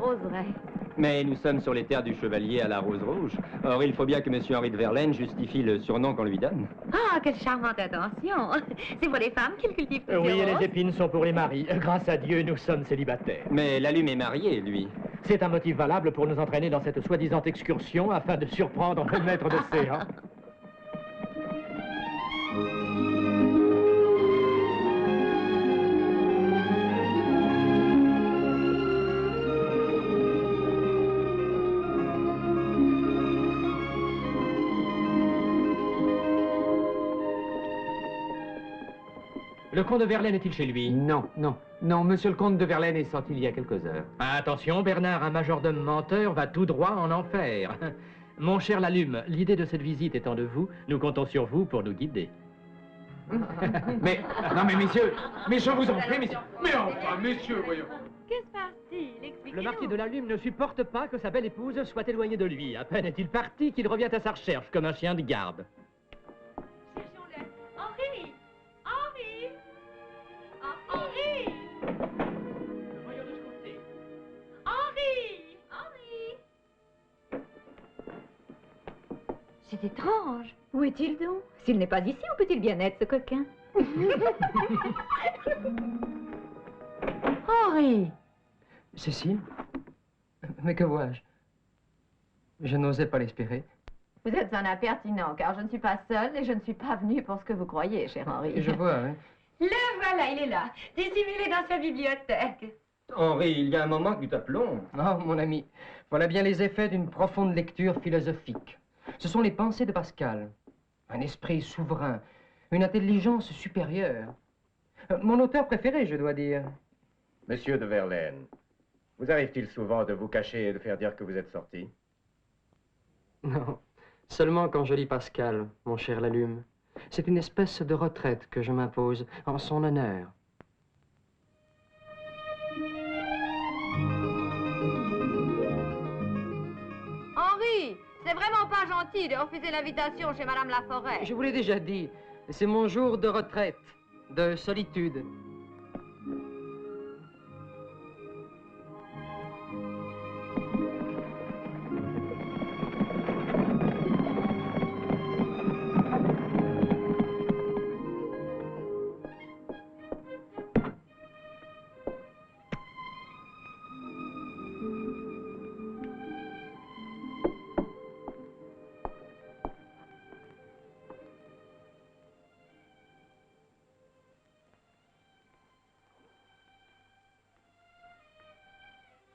oserait. Mais nous sommes sur les terres du chevalier à la rose rouge. Or, il faut bien que M. Henri de Verlaine justifie le surnom qu'on lui donne. Ah, quelle charmante intention. C'est pour les femmes qu'il cultive plusieurs Oui, et roses. les épines sont pour les maris. Grâce à Dieu, nous sommes célibataires. Mais Lalume est marié, lui. C'est un motif valable pour nous entraîner dans cette soi-disant excursion afin de surprendre le maître d'océan. Le comte de Verlaine est-il chez lui? Non, non, non, monsieur le comte de Verlaine est sorti il y a quelques heures. Attention, Bernard, un majordome menteur va tout droit en enfer. Mon cher Lalume, l'idée de cette visite étant de vous, nous comptons sur vous pour nous guider. Mais, non mais messieurs, mais je vous en prie, messieurs. Mais enfin, messieurs, voyons. Que se passe-t-il? Expliquez-nous. Le marquis de Lalume ne supporte pas que sa belle épouse soit éloignée de lui. À peine est-il parti qu'il revient à sa recherche comme un chien de garde. Cherchons-le. Henri! Henri! Henri! Voyons de ce côté. Henri! Henri! C'est étrange. Où est-il donc? S'il n'est pas ici, où peut-il bien être, ce coquin? Henri! Cécile? Mais que vois-je? Je n'osais pas l'espérer. Vous êtes un impertinent, car je ne suis pas seule et je ne suis pas venue pour ce que vous croyez, cher Henri. Je vois, hein. Le voilà, il est là, dissimulé dans sa bibliothèque. Henri, il y a un moment que nous t'appelons. Oh, mon ami, voilà bien les effets d'une profonde lecture philosophique. Ce sont les pensées de Pascal. Un esprit souverain, une intelligence supérieure. Mon auteur préféré, je dois dire. Monsieur de Verlaine, vous arrive-t-il souvent de vous cacher et de faire dire que vous êtes sorti? Non, seulement quand je lis Pascal, mon cher Lalume. C'est une espèce de retraite que je m'impose en son honneur. Henri, c'est vraiment pas gentil de refuser l'invitation chez Madame Laforêt. Je vous l'ai déjà dit, c'est mon jour de retraite, de solitude.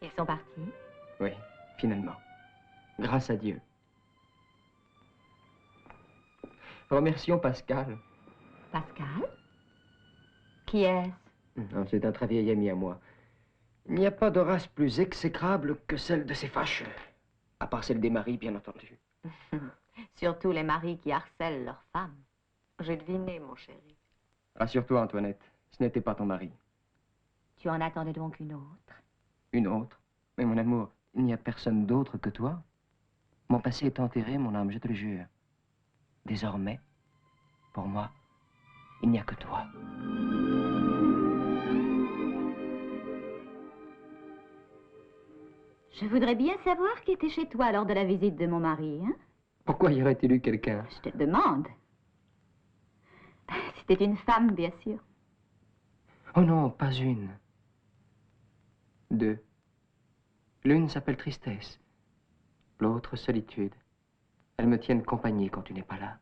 Ils sont partis. Oui, finalement. Grâce à Dieu. Remercions Pascal. Pascal? Qui est-ce? Non, c'est un très vieil ami à moi. Il n'y a pas de race plus exécrable que celle de ces fâcheux. À part celle des maris, bien entendu. Surtout les maris qui harcèlent leurs femmes. J'ai deviné, mon chéri. Rassure-toi, Antoinette, ce n'était pas ton mari. Tu en attendais donc une autre? Une autre? Mais mon amour, il n'y a personne d'autre que toi. Mon passé est enterré, mon âme, je te le jure. Désormais, pour moi, il n'y a que toi. Je voudrais bien savoir qui était chez toi lors de la visite de mon mari, hein? Pourquoi y aurait-il eu quelqu'un? Je te le demande. C'était une femme, bien sûr. Oh non, pas une. Deux. L'une s'appelle Tristesse, l'autre Solitude. Elles me tiennent compagnie quand tu n'es pas là.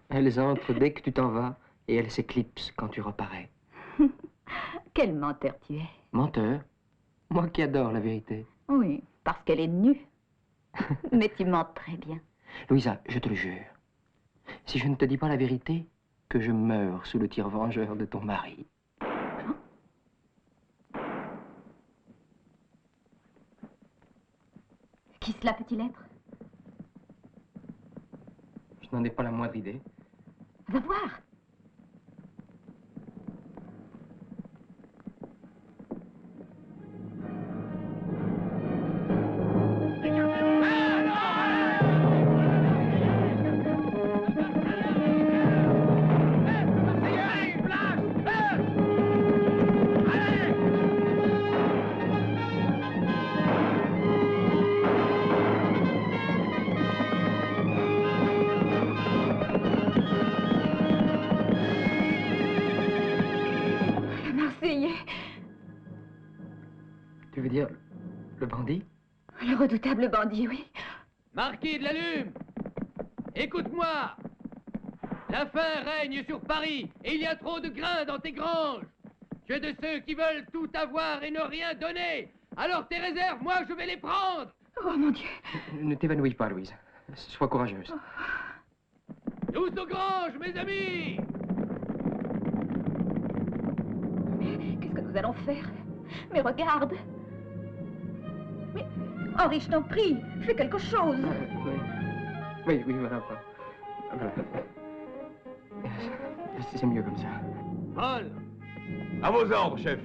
Elles entrent dès que tu t'en vas et elles s'éclipsent quand tu reparais. Quel menteur tu es. Menteur? Moi qui adore la vérité. Oui, parce qu'elle est nue. Mais tu mens très bien. Louisa, je te le jure. Si je ne te dis pas la vérité, que je meurs sous le tir vengeur de ton mari. Qui cela peut-il être? Je n'en ai pas la moindre idée. Va voir. bandit? Le redoutable bandit, oui. Marquis de la Lume, écoute-moi. La faim règne sur Paris et il y a trop de grains dans tes granges. Tu es de ceux qui veulent tout avoir et ne rien donner. Alors tes réserves, moi, je vais les prendre. Oh, mon Dieu. Ne t'évanouis pas, Louise. Sois courageuse. Tous aux granges, mes amis. Qu'est-ce que nous allons faire? Mais regarde. Mais, Henri, je t'en prie, fais quelque chose. Oui, voilà. Voilà. C'est mieux comme ça. Paul, À vos ordres, chef.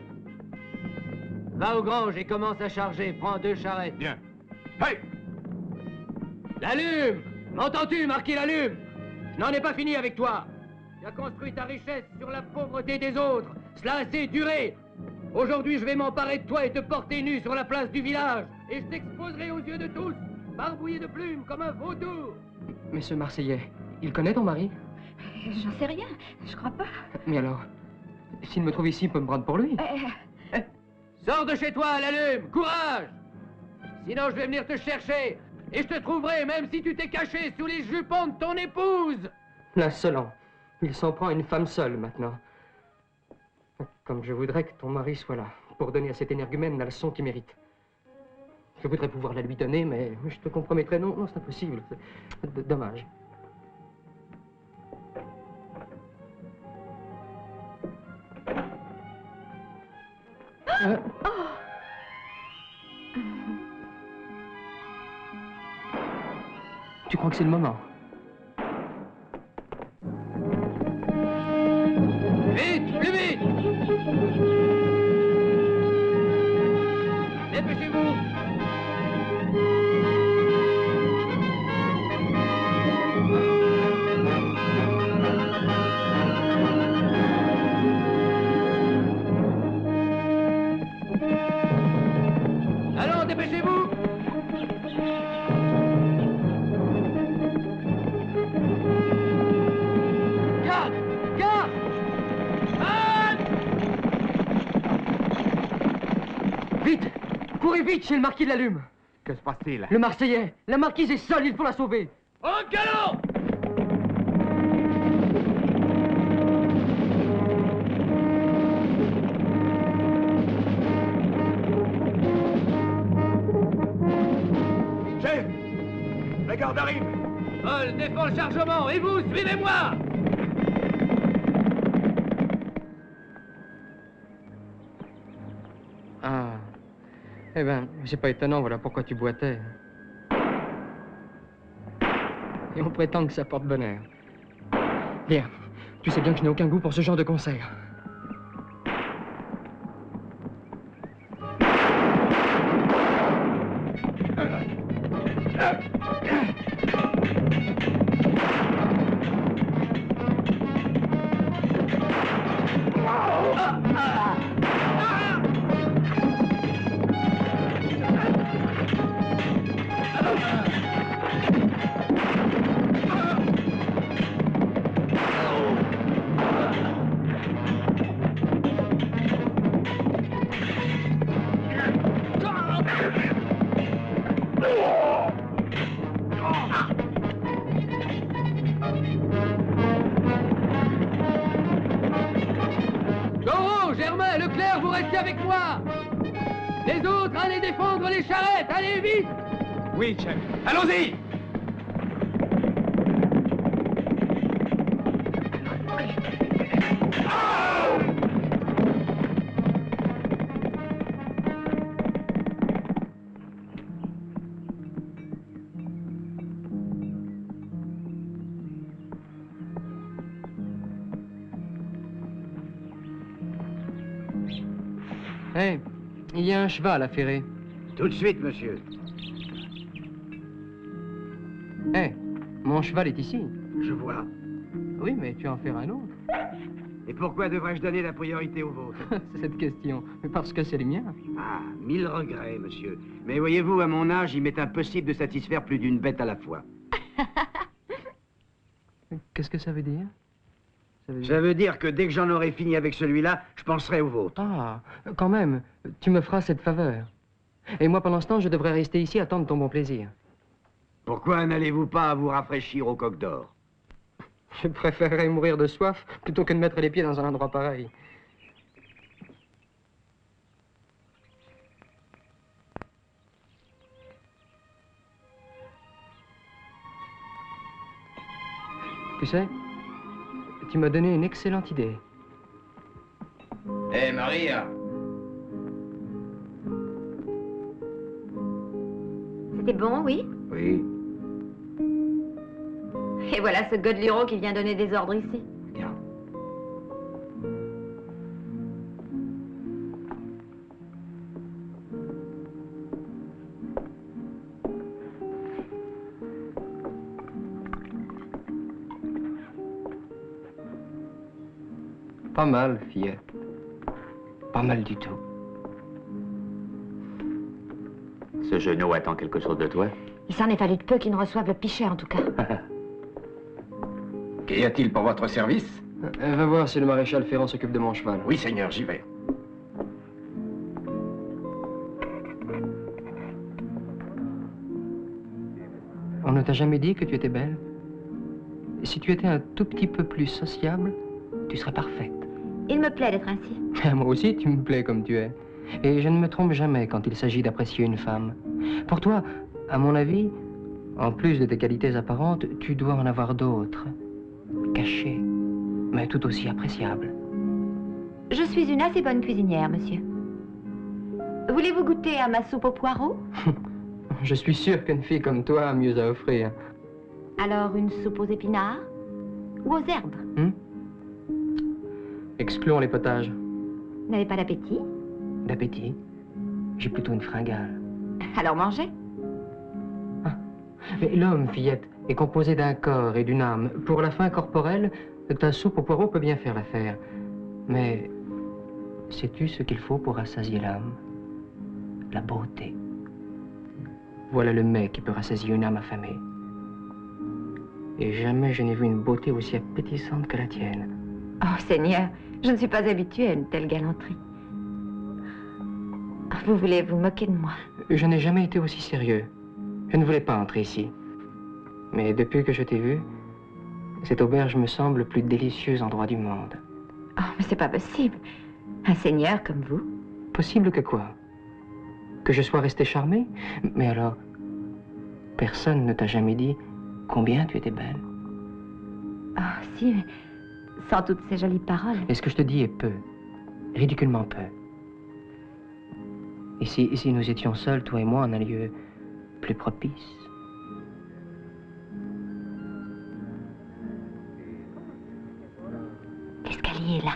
va aux granges et commence à charger. Prends 2 charrettes. Bien. Hey! La Lume! M'entends-tu, Marquis la Lume? Je n'en ai pas fini avec toi. Tu as construit ta richesse sur la pauvreté des autres. Cela a assez duré. Aujourd'hui, je vais m'emparer de toi et te porter nu sur la place du village. Et je t'exposerai aux yeux de tous, barbouillé de plumes comme un vautour. Mais ce Marseillais, il connaît ton mari? J'en sais rien, je crois pas. Mais alors, s'il me trouve ici, il peut me prendre pour lui? Sors de chez toi, la Lume, courage! Sinon, je vais venir te chercher. Et je te trouverai, même si tu t'es caché sous les jupons de ton épouse. L'insolent. Il s'en prend à une femme seule, maintenant. Comme je voudrais que ton mari soit là, pour donner à cet énergumène la leçon qu'il mérite. Je voudrais pouvoir la lui donner, mais je te compromettrais. Non, c'est impossible. C'est dommage. Tu crois que c'est le moment? Vite, plus vite! Dépêchez-vous! Allons, dépêchez-vous! Garde! Garde! Vite! Courez vite chez le marquis de la Lume! Que se passe-t-il? Le Marseillais! La marquise est seule, il faut la sauver! Au galop! Chef! La garde arrive! Paul, défends le chargement, et vous, suivez-moi! Ah. Eh ben, c'est pas étonnant, voilà pourquoi tu boitais. Et on prétend que ça porte bonheur. Bien. Tu sais bien que je n'ai aucun goût pour ce genre de concert. Goro, Germain, Leclerc, vous restez avec moi! Les autres, allez défendre les charrettes, allez vite! Oui, chef. Allons-y! Hé, il y a un cheval à ferrer. Tout de suite, monsieur. Hé, mon cheval est ici. Je vois. Oui, mais tu en feras un autre. Et pourquoi devrais-je donner la priorité au vôtre? C'est cette question. Mais parce que c'est le mien. Ah, 1000 regrets, monsieur. Mais voyez-vous, à mon âge, il m'est impossible de satisfaire plus d'une bête à la fois. Qu'est-ce que ça veut dire? Ça veut dire que dès que j'en aurai fini avec celui-là, je penserai au vôtre. Ah, quand même, tu me feras cette faveur. Et moi, pendant ce temps, je devrais rester ici à attendre ton bon plaisir. Pourquoi n'allez-vous pas vous rafraîchir au Coq d'Or? Je préférerais mourir de soif plutôt que de mettre les pieds dans un endroit pareil. Tu sais, tu m'as donné une excellente idée. Hé, Maria! C'était bon, oui? Oui. Et voilà ce Godeliron qui vient donner des ordres ici. Regarde. Pas mal, fillette. Pas mal du tout. Ce genou attend quelque chose de toi? Il s'en est fallu de peu qu'il ne reçoive le pichet, en tout cas. Qu'y a-t-il pour votre service? Va voir si le maréchal Ferrand s'occupe de mon cheval. Oui, Seigneur, j'y vais. On ne t'a jamais dit que tu étais belle? Si tu étais un tout petit peu plus sociable, tu serais parfaite. Il me plaît d'être ainsi. Moi aussi, tu me plais comme tu es. Et je ne me trompe jamais quand il s'agit d'apprécier une femme. Pour toi, à mon avis, en plus de tes qualités apparentes, tu dois en avoir d'autres. Cachées, mais tout aussi appréciables. Je suis une assez bonne cuisinière, monsieur. Voulez-vous goûter à ma soupe aux poireaux? Je suis sûr qu'une fille comme toi a mieux à offrir. Alors une soupe aux épinards? Ou aux herbes? Excluons les potages. Vous n'avez pas d'appétit? D'appétit? J'ai plutôt une fringale. Alors mangez. Mais l'homme, fillette, est composé d'un corps et d'une âme. Pour la faim corporelle, ta soupe aux poireaux peut bien faire l'affaire. Mais sais-tu ce qu'il faut pour rassasier l'âme? La beauté. Voilà le mets qui peut rassasier une âme affamée. Et jamais je n'ai vu une beauté aussi appétissante que la tienne. Oh, Seigneur, je ne suis pas habituée à une telle galanterie. Vous voulez vous moquer de moi? Je n'ai jamais été aussi sérieux. Je ne voulais pas entrer ici. Mais depuis que je t'ai vu, cette auberge me semble le plus délicieux endroit du monde. Oh, mais c'est pas possible. Un seigneur comme vous. Possible que quoi? Que je sois resté charmé? Mais alors, personne ne t'a jamais dit combien tu étais belle? Oh, si, mais sans toutes ces jolies paroles. Et ce que je te dis est peu, ridiculement peu. Et si nous étions seuls, toi et moi, en un lieu plus propice? L'escalier est là.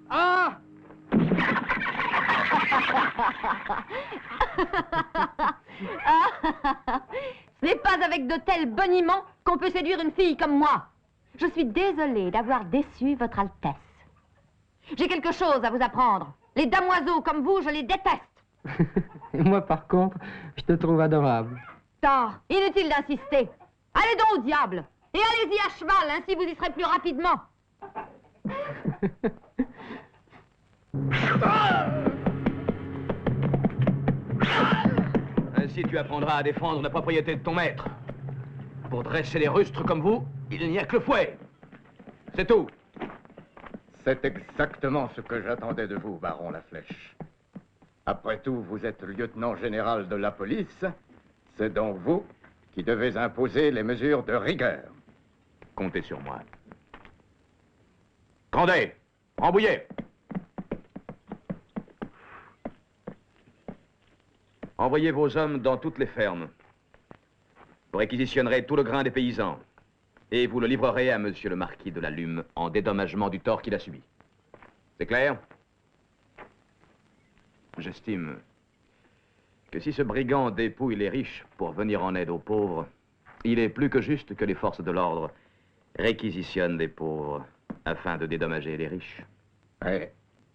Ah! Ce n'est pas avec de tels boniments qu'on peut séduire une fille comme moi. Je suis désolée d'avoir déçu votre Altesse. J'ai quelque chose à vous apprendre. Les damoiseaux comme vous, je les déteste. Et moi, par contre, je te trouve adorable. Tort, inutile d'insister. Allez donc au diable. Et allez-y à cheval, ainsi vous y serez plus rapidement. Ainsi tu apprendras à défendre la propriété de ton maître. Pour dresser les rustres comme vous, il n'y a que le fouet. C'est tout. C'est exactement ce que j'attendais de vous, baron Laflèche. Après tout, vous êtes lieutenant général de la police. C'est donc vous qui devez imposer les mesures de rigueur. Comptez sur moi. Grandet, Rambouillet. Envoyez vos hommes dans toutes les fermes. Vous réquisitionnerez tout le grain des paysans. Et vous le livrerez à monsieur le marquis de la Lume en dédommagement du tort qu'il a subi. C'est clair? J'estime que si ce brigand dépouille les riches pour venir en aide aux pauvres, il est plus que juste que les forces de l'ordre réquisitionnent les pauvres afin de dédommager les riches. Oui,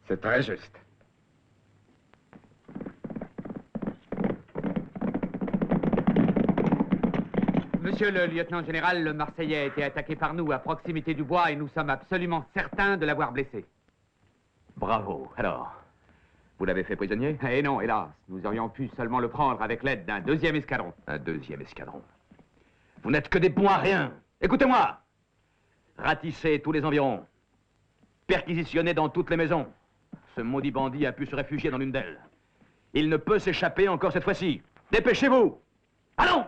c'est très juste. Monsieur le lieutenant général, le Marseillais a été attaqué par nous à proximité du bois et nous sommes absolument certains de l'avoir blessé. Bravo. Alors, vous l'avez fait prisonnier? Eh non, hélas, nous aurions pu seulement le prendre avec l'aide d'un 2e escadron. Un 2e escadron. Vous n'êtes que des bons à rien. Écoutez-moi. Ratissez tous les environs. Perquisitionnez dans toutes les maisons. Ce maudit bandit a pu se réfugier dans l'une d'elles. Il ne peut s'échapper encore cette fois-ci. Dépêchez-vous. Allons!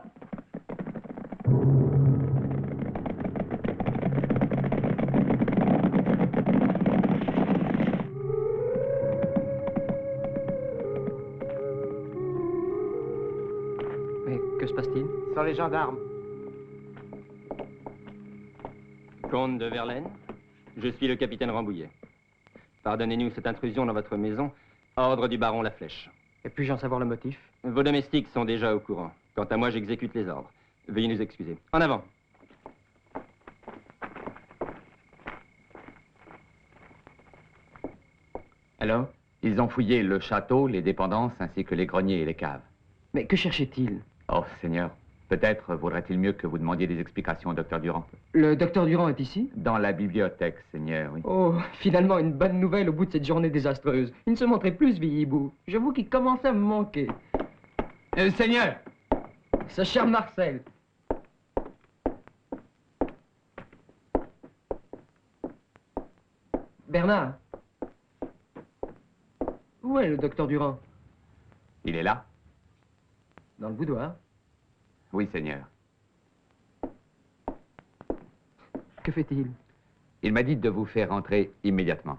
Mais que se passe-t-il? Sans les gendarmes. Comte de Verlaine, je suis le capitaine Rambouillet. Pardonnez-nous cette intrusion dans votre maison. Ordre du baron Laflèche. Et puis-je en savoir le motif? Vos domestiques sont déjà au courant. Quant à moi, j'exécute les ordres. Veuillez nous excuser. En avant. Alors? Ils ont fouillé le château, les dépendances, ainsi que les greniers et les caves. Mais que cherchait-il? Oh, Seigneur, peut-être vaudrait-il mieux que vous demandiez des explications au docteur Durand. Le docteur Durand est ici? Dans la bibliothèque, Seigneur, oui. Oh, finalement, une bonne nouvelle au bout de cette journée désastreuse. Il ne se montrait plus ce vieillibou. J'avoue qu'il commençait à me manquer. Seigneur! Ce cher Marcel. Bernard. Où est le docteur Durand? Il est là? Dans le boudoir. Oui, Seigneur. Que fait-il? Il m'a dit de vous faire entrer immédiatement.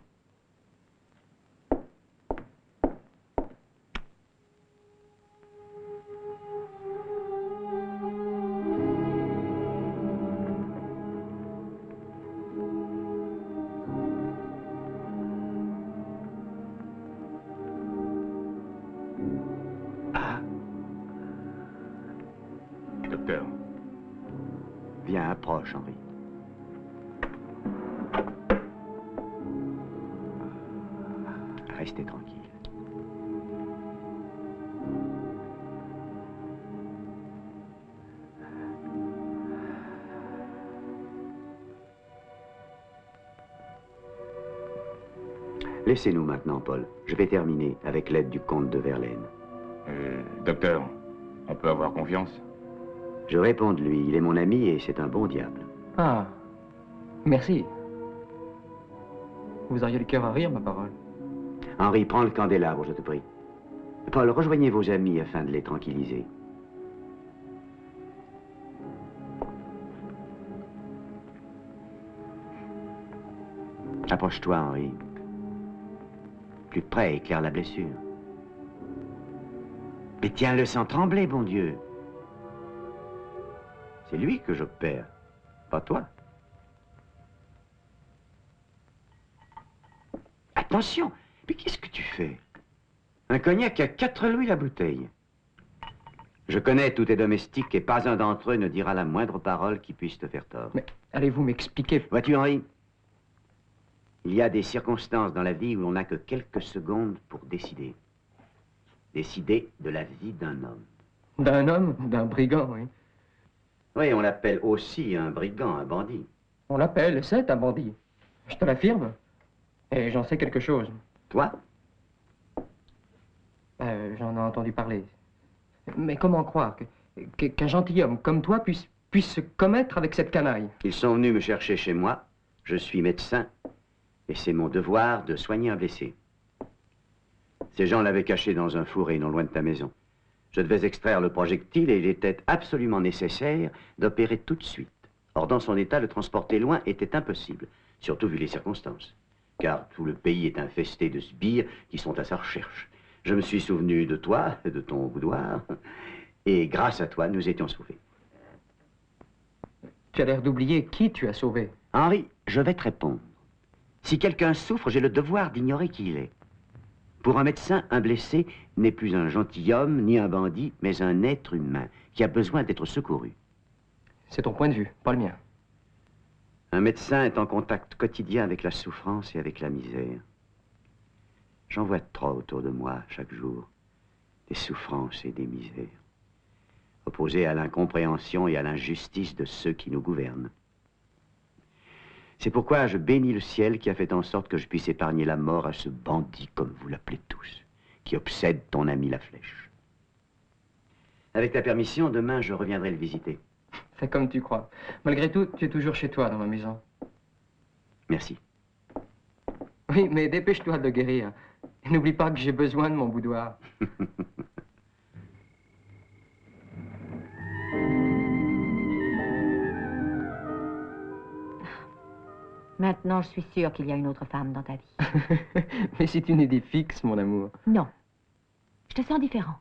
Docteur. Viens, approche, Henri. Restez tranquille. Laissez-nous maintenant, Paul. Je vais terminer avec l'aide du comte de Verlaine. Docteur, on peut avoir confiance? Je réponds de lui. Il est mon ami et c'est un bon diable. Ah, merci. Vous auriez le cœur à rire, ma parole. Henri, prends le candélabre, je te prie. Paul, rejoignez vos amis afin de les tranquilliser. Approche-toi, Henri. Plus près, éclaire la blessure. Mais tiens-le sans trembler, bon Dieu. C'est lui que j'opère, pas toi. Attention, mais qu'est-ce que tu fais? Un cognac à 4 louis la bouteille. Je connais tous tes domestiques et pas un d'entre eux ne dira la moindre parole qui puisse te faire tort. Mais allez-vous m'expliquer? Vois-tu, Henri? Il y a des circonstances dans la vie où l'on n'a que quelques secondes pour décider. Décider de la vie d'un homme. D'un homme? D'un brigand, oui. Oui, on l'appelle aussi un brigand, un bandit. On l'appelle, c'est un bandit. Je te l'affirme. Et j'en sais quelque chose. Toi? J'en ai entendu parler. Mais comment croire qu'un gentilhomme comme toi puisse se commettre avec cette canaille? Ils sont venus me chercher chez moi. Je suis médecin. Et c'est mon devoir de soigner un blessé. Ces gens l'avaient caché dans un fourré non loin de ta maison. Je devais extraire le projectile et il était absolument nécessaire d'opérer tout de suite. Or, dans son état, le transporter loin était impossible, surtout vu les circonstances. Car tout le pays est infesté de sbires qui sont à sa recherche. Je me suis souvenu de toi, de ton boudoir, et grâce à toi, nous étions sauvés. Tu as l'air d'oublier qui tu as sauvé. Henri, je vais te répondre. Si quelqu'un souffre, j'ai le devoir d'ignorer qui il est. Pour un médecin, un blessé n'est plus un gentilhomme ni un bandit, mais un être humain qui a besoin d'être secouru. C'est ton point de vue, pas le mien. Un médecin est en contact quotidien avec la souffrance et avec la misère. J'en vois trop autour de moi chaque jour, des souffrances et des misères, opposées à l'incompréhension et à l'injustice de ceux qui nous gouvernent. C'est pourquoi je bénis le ciel qui a fait en sorte que je puisse épargner la mort à ce bandit, comme vous l'appelez tous, qui obsède ton ami la flèche. Avec ta permission, demain, je reviendrai le visiter. Fais comme tu crois. Malgré tout, tu es toujours chez toi dans ma maison. Merci. Oui, mais dépêche-toi de le guérir. Et n'oublie pas que j'ai besoin de mon boudoir. Maintenant, je suis sûre qu'il y a une autre femme dans ta vie. Mais c'est une idée fixe, mon amour. Non. Je te sens différent.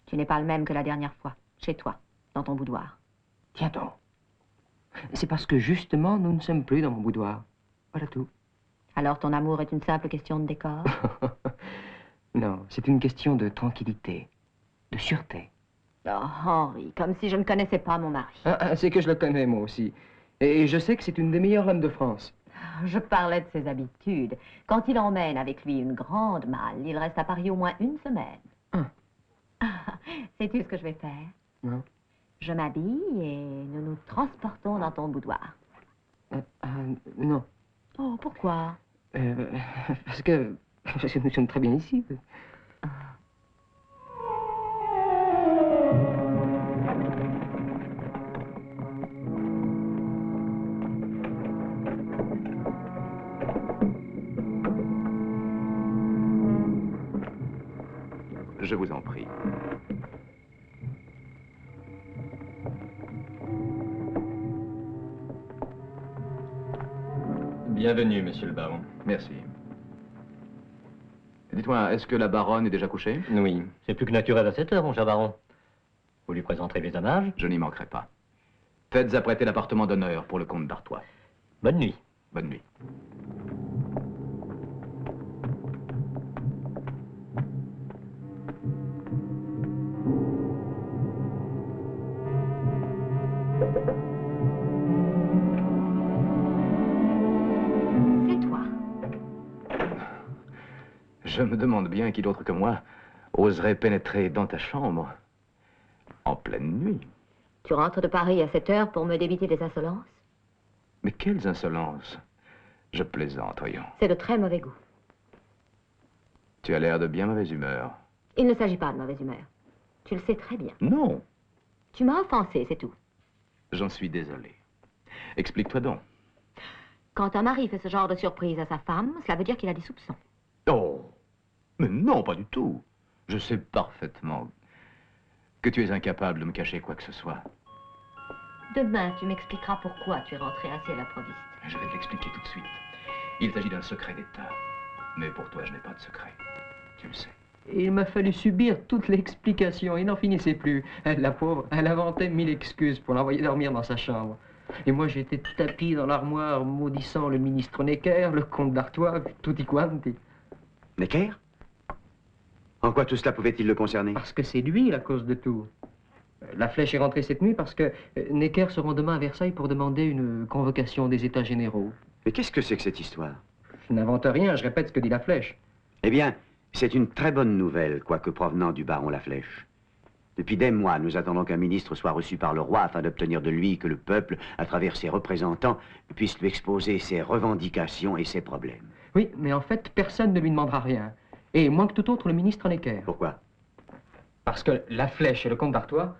Tu n'es pas le même que la dernière fois, chez toi, dans ton boudoir. Tiens donc. C'est parce que justement, nous ne sommes plus dans mon boudoir. Voilà tout. Alors ton amour est une simple question de décor? Non, c'est une question de tranquillité, de sûreté. Oh, Henri, comme si je ne connaissais pas mon mari. C'est que je le connais, moi aussi. Et je sais que c'est une des meilleures dames de France. Je parlais de ses habitudes. Quand il emmène avec lui une grande malle, il reste à Paris au moins une semaine. Sais-tu ce que je vais faire? Non. Je m'habille et nous nous transportons dans ton boudoir. Non. Oh, pourquoi? Parce que nous sommes très bien ici. Je vous en prie. Bienvenue, monsieur le baron. Merci. Dites-moi, est-ce que la baronne est déjà couchée? Oui. C'est plus que naturel à cette heure, mon cher baron. Vous lui présenterez mes hommages? Je n'y manquerai pas. Faites apprêter l'appartement d'honneur pour le comte d'Artois. Bonne nuit. Bonne nuit. Je me demande bien qui d'autre que moi oserait pénétrer dans ta chambre en pleine nuit. Tu rentres de Paris à cette heure pour me débiter des insolences? Mais quelles insolences! Je plaisante, voyons. C'est de très mauvais goût. Tu as l'air de bien mauvaise humeur. Il ne s'agit pas de mauvaise humeur. Tu le sais très bien. Non. Tu m'as offensé, c'est tout. J'en suis désolé. Explique-toi donc. Quand un mari fait ce genre de surprise à sa femme, cela veut dire qu'il a des soupçons. Oh! Mais non, pas du tout. Je sais parfaitement que tu es incapable de me cacher quoi que ce soit. Demain, tu m'expliqueras pourquoi tu es rentré ainsi à l'improviste. Je vais te l'expliquer tout de suite. Il s'agit d'un secret d'État. Mais pour toi, je n'ai pas de secret. Tu le sais. Il m'a fallu subir toute l'explication. Il n'en finissait plus. La pauvre, elle inventait 1000 excuses pour l'envoyer dormir dans sa chambre. Et moi, j'étais tapi dans l'armoire, maudissant le ministre Necker, le comte d'Artois, tutti quanti. Necker? En quoi tout cela pouvait-il le concerner? Parce que c'est lui la cause de tout. La flèche est rentrée cette nuit parce que Necker se rend demain à Versailles pour demander une convocation des États généraux. Mais qu'est-ce que c'est que cette histoire? Je n'invente rien, je répète ce que dit la flèche. Eh bien, c'est une très bonne nouvelle, quoique provenant du baron Laflèche. Depuis des mois, nous attendons qu'un ministre soit reçu par le roi afin d'obtenir de lui que le peuple, à travers ses représentants, puisse lui exposer ses revendications et ses problèmes. Oui, mais en fait, personne ne lui demandera rien. Et moins que tout autre, le ministre Necker. Pourquoi? Parce que la flèche et le comte d'Artois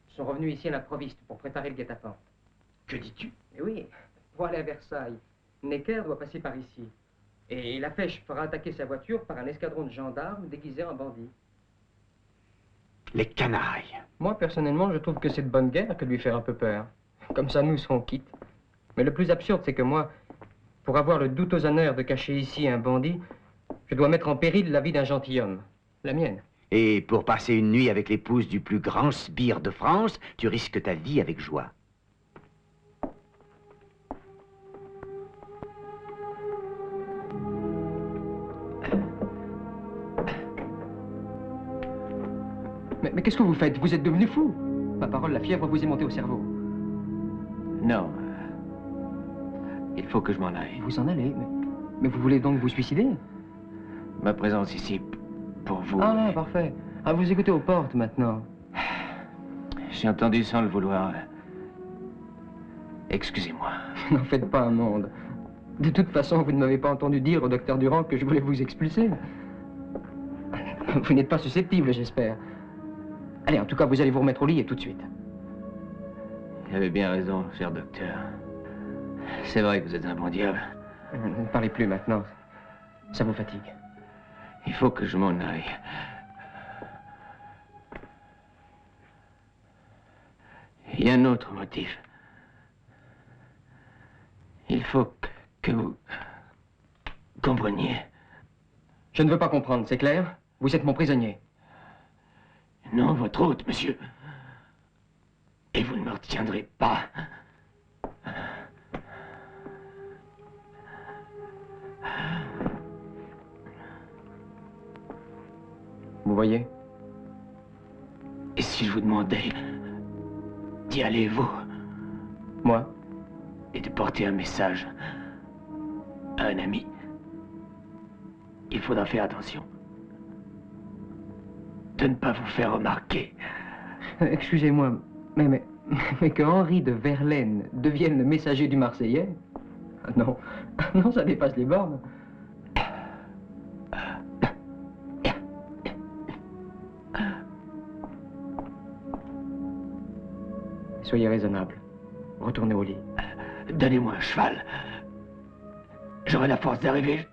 sont revenus ici à l'improviste pour préparer le guet-apens. Que dis-tu? Eh oui, pour aller à Versailles. Necker doit passer par ici. Et la flèche fera attaquer sa voiture par un escadron de gendarmes déguisés en bandits. Les canailles. Moi, personnellement, je trouve que c'est de bonne guerre que de lui faire un peu peur. Comme ça, nous serons quittes. Mais le plus absurde, c'est que moi, pour avoir le douteux honneur de cacher ici un bandit, je dois mettre en péril la vie d'un gentilhomme. La mienne. Et pour passer une nuit avec l'épouse du plus grand sbire de France, tu risques ta vie avec joie. Mais qu'est-ce que vous faites? Vous êtes devenu fou. Ma parole, la fièvre vous est montée au cerveau. Non. Il faut que je m'en aille. Vous en allez, mais vous voulez donc vous suicider? Ma présence ici, pour vous... Ah, parfait. Ah, vous écoutez aux portes, maintenant. J'ai entendu sans le vouloir. Excusez-moi. N'en faites pas un monde. De toute façon, vous ne m'avez pas entendu dire au docteur Durand que je voulais vous expulser. Vous n'êtes pas susceptible, j'espère. Allez, en tout cas, vous allez vous remettre au lit et tout de suite. Il avait bien raison, cher docteur. C'est vrai que vous êtes un bon diable. Ne parlez plus maintenant. Ça vous fatigue. Il faut que je m'en aille. Il y a un autre motif. Il faut que vous compreniez. Je ne veux pas comprendre, c'est clair? Vous êtes mon prisonnier. Non, votre hôte, monsieur. Et vous ne me retiendrez pas. Vous voyez? Et si je vous demandais d'y aller, vous? Moi? Et de porter un message à un ami. Il faudra faire attention. De ne pas vous faire remarquer. Excusez-moi, mais que Henri de Verlaine devienne le messager du Marseillais? Non, non, ça dépasse les bornes. Soyez raisonnable. Retournez au lit. Donnez-moi un cheval. J'aurai la force d'arriver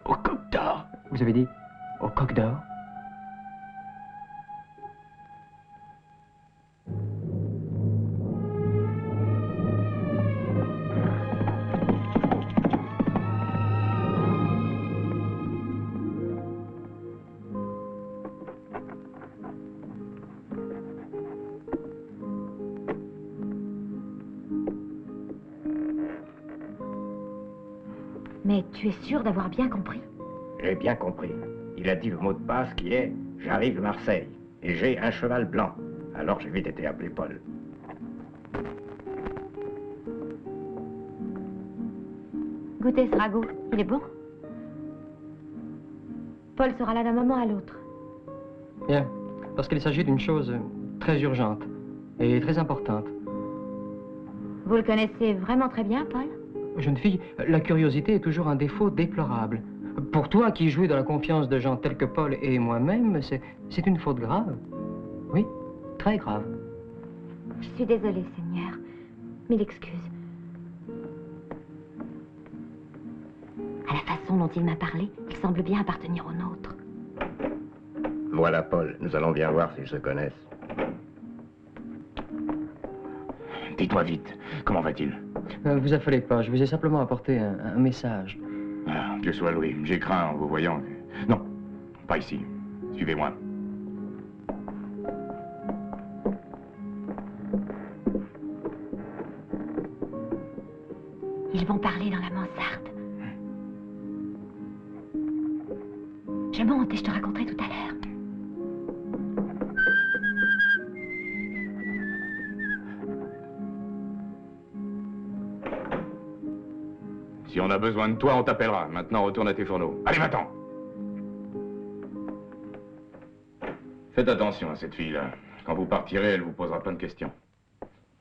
au Coq d'Or. Vous avez dit au Coq d'Or? Mais tu es sûr d'avoir bien compris? J'ai bien compris. Il a dit le mot de passe qui est « J'arrive de Marseille et j'ai un cheval blanc ». Alors j'ai vite été appelé Paul. Goûtez ce ragoût. Il est bon? Paul sera là d'un moment à l'autre. Bien, parce qu'il s'agit d'une chose très urgente et très importante. Vous le connaissez vraiment très bien, Paul? Jeune fille, la curiosité est toujours un défaut déplorable. Pour toi, qui jouis de la confiance de gens tels que Paul et moi-même, c'est une faute grave. Oui, très grave. Je suis désolée, Seigneur. Mille excuses. À la façon dont il m'a parlé, il semble bien appartenir au nôtre. Voilà Paul, nous allons bien voir s'ils se connaissent. Dites-moi vite, comment va-t-il? Vous affolez pas, je vous ai simplement apporté un message. Ah, Dieu soit loué, j'ai craint en vous voyant. Non, pas ici. Suivez-moi. Ils vont parler dans la mansarde. Je monte et je te raconterai tout à l'heure. Si on a besoin de toi, on t'appellera. Maintenant, retourne à tes fourneaux. Allez, va-t'en! Faites attention à cette fille-là. Quand vous partirez, elle vous posera plein de questions.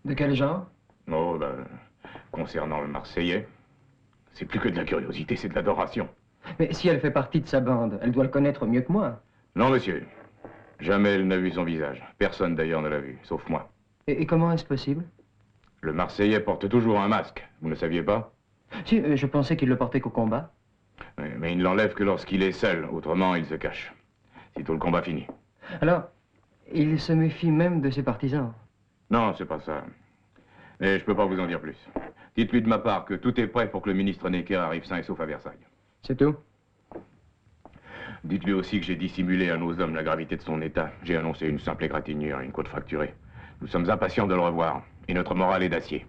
De quel genre? Oh, ben, concernant le Marseillais, c'est plus que de la curiosité, c'est de l'adoration. Mais si elle fait partie de sa bande, elle doit le connaître mieux que moi. Non, monsieur. Jamais elle n'a vu son visage. Personne, d'ailleurs, ne l'a vu, sauf moi. Et comment est-ce possible? Le Marseillais porte toujours un masque. Vous ne saviez pas? Si, je pensais qu'il le portait qu'au combat. Oui, mais il ne l'enlève que lorsqu'il est seul. Autrement, il se cache. Sitôt le combat fini. Alors, il se méfie même de ses partisans. Non, c'est pas ça. Mais je peux pas vous en dire plus. Dites-lui de ma part que tout est prêt pour que le ministre Necker arrive sain et sauf à Versailles. C'est tout? Dites-lui aussi que j'ai dissimulé à nos hommes la gravité de son état. J'ai annoncé une simple égratignure et une côte fracturée. Nous sommes impatients de le revoir, et notre morale est d'acier.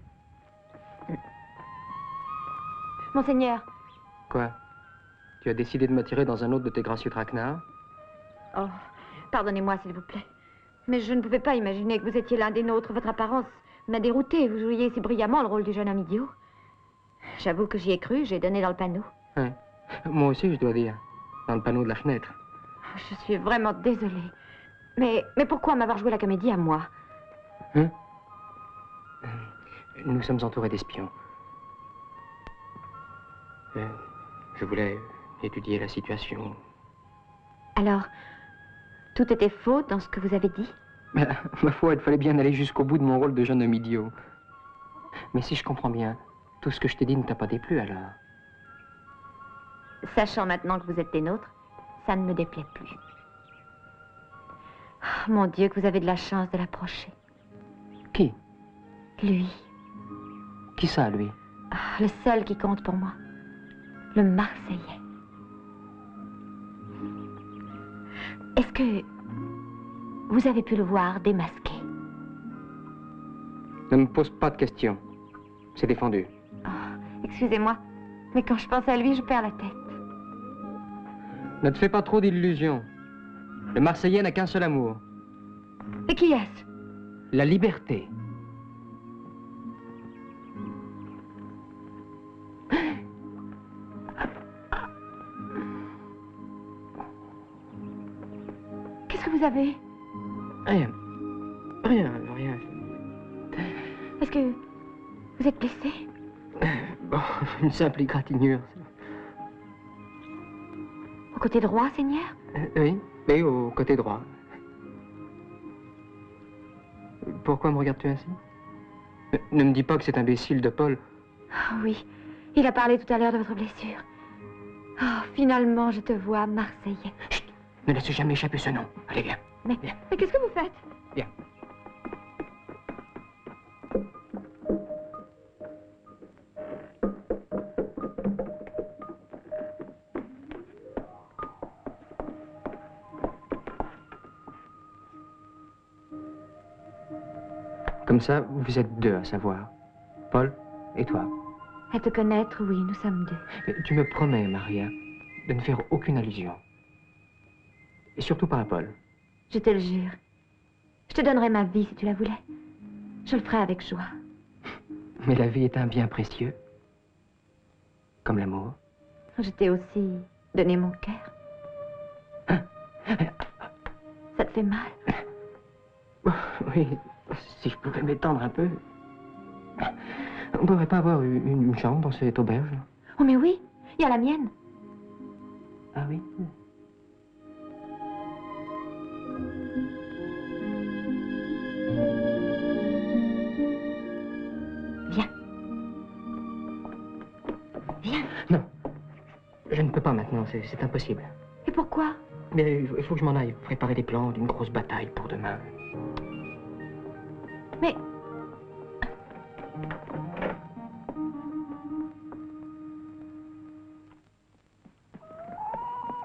Monseigneur. Quoi? Tu as décidé de m'attirer dans un autre de tes gracieux traquenards? Oh, pardonnez-moi, s'il vous plaît. Mais je ne pouvais pas imaginer que vous étiez l'un des nôtres. Votre apparence m'a déroutée. Vous jouiez si brillamment le rôle du jeune homme idiot. J'avoue que j'y ai cru, j'ai donné dans le panneau. Ouais. Moi aussi, je dois dire. Dans le panneau de la fenêtre. Je suis vraiment désolée. Mais pourquoi m'avoir joué la comédie à moi? Hein? Nous sommes entourés d'espions. Je voulais étudier la situation. Alors, tout était faux dans ce que vous avez dit? Ma foi, il fallait bien aller jusqu'au bout de mon rôle de jeune homme idiot. Mais si je comprends bien, tout ce que je t'ai dit ne t'a pas déplu, alors? Sachant maintenant que vous êtes des nôtres, ça ne me déplaît plus. Oh, mon Dieu, que vous avez de la chance de l'approcher. Qui? Lui. Qui ça, lui? Ah, le seul qui compte pour moi. Le Marseillais. Est-ce que vous avez pu le voir démasqué? Ne me pose pas de questions. C'est défendu. Oh, excusez-moi, mais quand je pense à lui, je perds la tête. Ne te fais pas trop d'illusions. Le Marseillais n'a qu'un seul amour. Et qui est-ce? La liberté. Qu'est-ce que vous avez? Rien. Rien. Est-ce que vous êtes blessé? Bon, une simple égratignure. Au côté droit, Seigneur? Oui, au côté droit. Pourquoi me regardes-tu ainsi? Ne me dis pas que cet imbécile de Paul... Oh, oui, il a parlé tout à l'heure de votre blessure. Oh, finalement, je te vois, Marseillais. Chut! Ne laisse jamais échapper ce nom. Allez, viens. Mais qu'est-ce que vous faites? Viens. Comme ça, vous êtes deux à savoir. Paul et toi. À te connaître, oui, nous sommes deux. Mais tu me promets, Maria, de ne faire aucune allusion. Et surtout pas à Paul. Je te le jure. Je te donnerai ma vie si tu la voulais. Je le ferai avec joie. Mais la vie est un bien précieux. Comme l'amour. Je t'ai aussi donné mon cœur. Ça te fait mal? Oui, si je pouvais m'étendre un peu. On ne pourrait pas avoir une chambre dans cette auberge? Oh, mais oui, il y a la mienne. Ah oui? Viens. Viens. Non, je ne peux pas maintenant, c'est impossible. Et pourquoi? Mais il faut que je m'en aille préparer les plans d'une grosse bataille pour demain. Mais...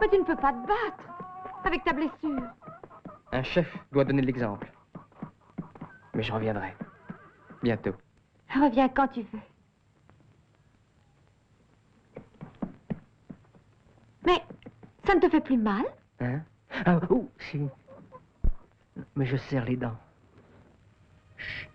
Mais tu ne peux pas te battre avec ta blessure. Un chef doit donner l'exemple. Mais je reviendrai. Bientôt. Reviens quand tu veux. Mais ça ne te fait plus mal? Hein? Ah, oh, si. Mais je serre les dents. Chut.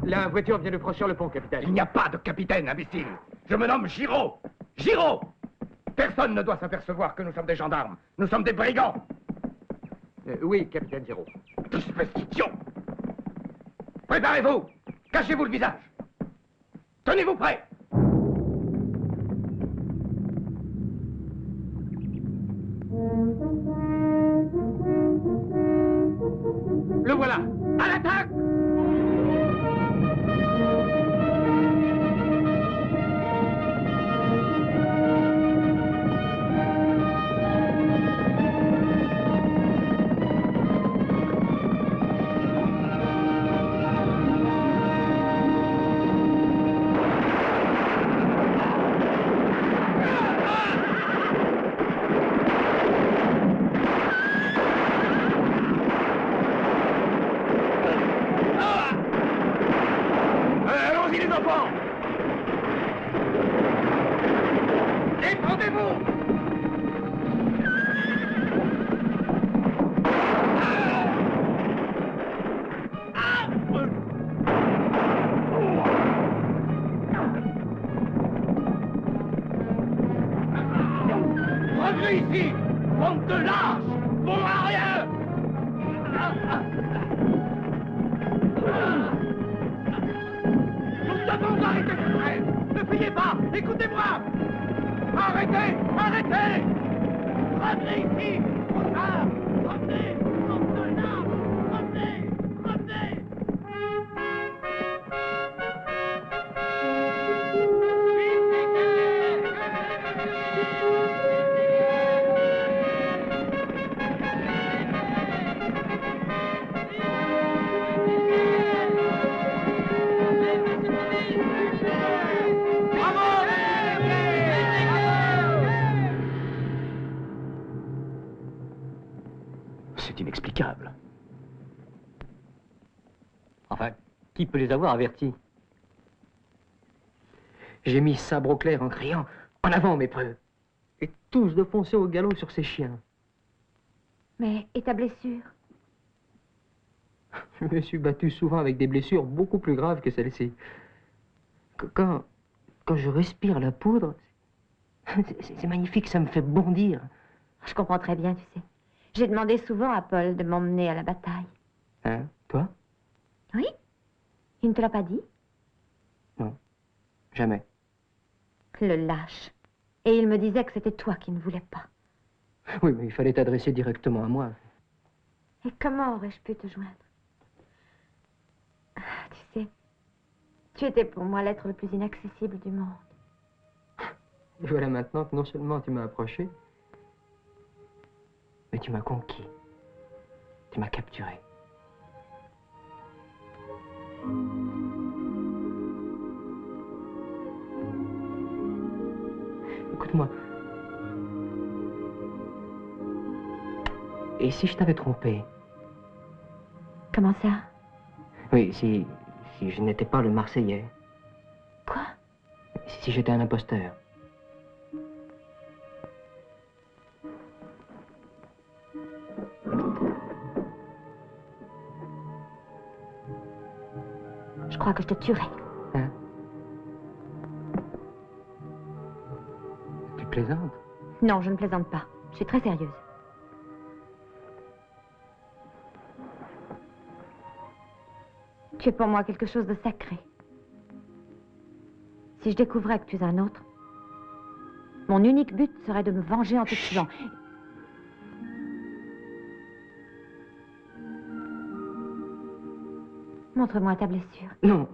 La voiture vient de franchir le pont, capitaine. Il n'y a pas de capitaine, imbécile. Je me nomme Giraud. Giraud! Personne ne doit s'apercevoir que nous sommes des gendarmes. Nous sommes des brigands. Oui, capitaine Giraud. Espèce d'idiot! Préparez-vous! Cachez-vous le visage! Tenez-vous prêts! Le voilà! À l'attaque! Défendez-vous! Revenez ici! Bande de lâches! Bon à rien! Nous devons arrêter ce train! Ne fuyez pas! Écoutez-moi! Arrêtez! Arrêtez! Revenez ici! Trop tard! Revenez! Bande de lâches! Revenez! Revenez! C'est inexplicable. Enfin, qui peut les avoir avertis? J'ai mis sabre au clair en criant « En avant, mes preux !» Et tous de foncer au galop sur ces chiens. Mais, et ta blessure? Je me suis battu souvent avec des blessures beaucoup plus graves que celle-ci. Quand je respire la poudre, c'est magnifique, ça me fait bondir. Je comprends très bien, tu sais. J'ai demandé souvent à Paul de m'emmener à la bataille. Hein, toi? Oui? Il ne te l'a pas dit? Non, jamais. Le lâche. Et il me disait que c'était toi qui ne voulais pas. Oui, mais il fallait t'adresser directement à moi. Et comment aurais-je pu te joindre? Ah, tu sais, tu étais pour moi l'être le plus inaccessible du monde. Et voilà maintenant que non seulement tu m'as approché, mais tu m'as conquis. Tu m'as capturé. Écoute-moi. Et si je t'avais trompé? Comment ça? Oui, si je n'étais pas le Marseillais. Quoi? Si j'étais un imposteur. Je crois que je te tuerai. Hein? Tu plaisantes? Non, je ne plaisante pas. Je suis très sérieuse. Tu es pour moi quelque chose de sacré. Si je découvrais que tu es un autre, mon unique but serait de me venger en te tuant. Montre-moi ta blessure. Non.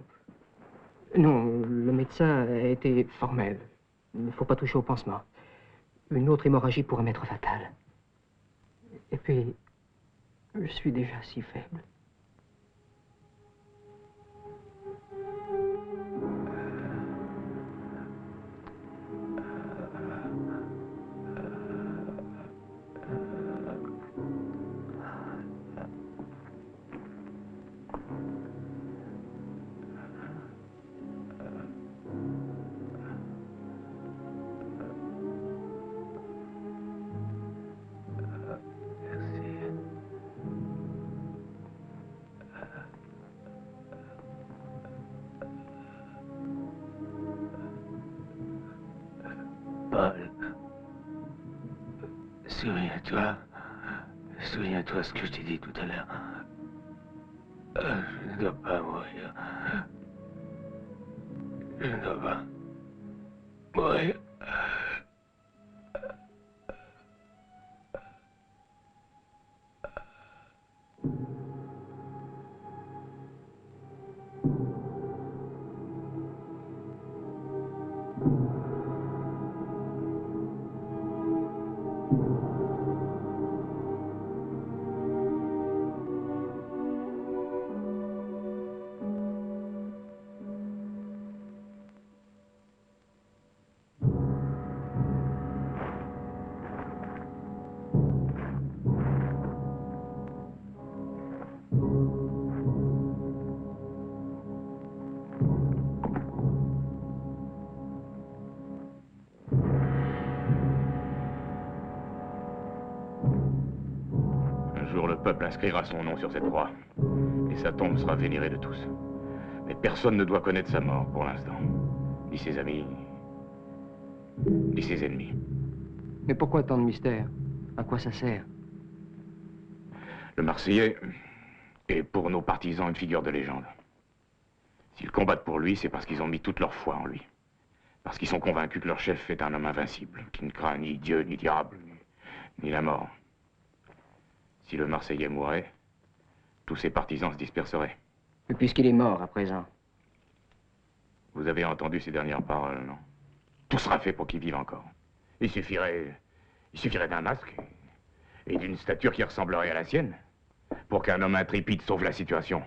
Non, le médecin a été formel. Il ne faut pas toucher au pansement. Une autre hémorragie pourrait m'être fatale. Et puis, je suis déjà si faible. Paul, souviens-toi ce que je t'ai dit tout à l'heure. Je ne dois pas mourir. Je ne dois pas mourir. jour, le peuple inscrira son nom sur cette croix. Et sa tombe sera vénérée de tous. Mais personne ne doit connaître sa mort pour l'instant. Ni ses amis, ni ses ennemis. Mais pourquoi tant de mystère? À quoi ça sert? Le Marseillais est pour nos partisans une figure de légende. S'ils combattent pour lui, c'est parce qu'ils ont mis toute leur foi en lui. Parce qu'ils sont convaincus que leur chef est un homme invincible, qui ne craint ni Dieu, ni diable, ni la mort. Si le Marseillais mourait, tous ses partisans se disperseraient. Et puisqu'il est mort à présent. Vous avez entendu ces dernières paroles, non? Tout sera fait pour qu'il vive encore. Il suffirait d'un masque et d'une stature qui ressemblerait à la sienne pour qu'un homme intrépide sauve la situation.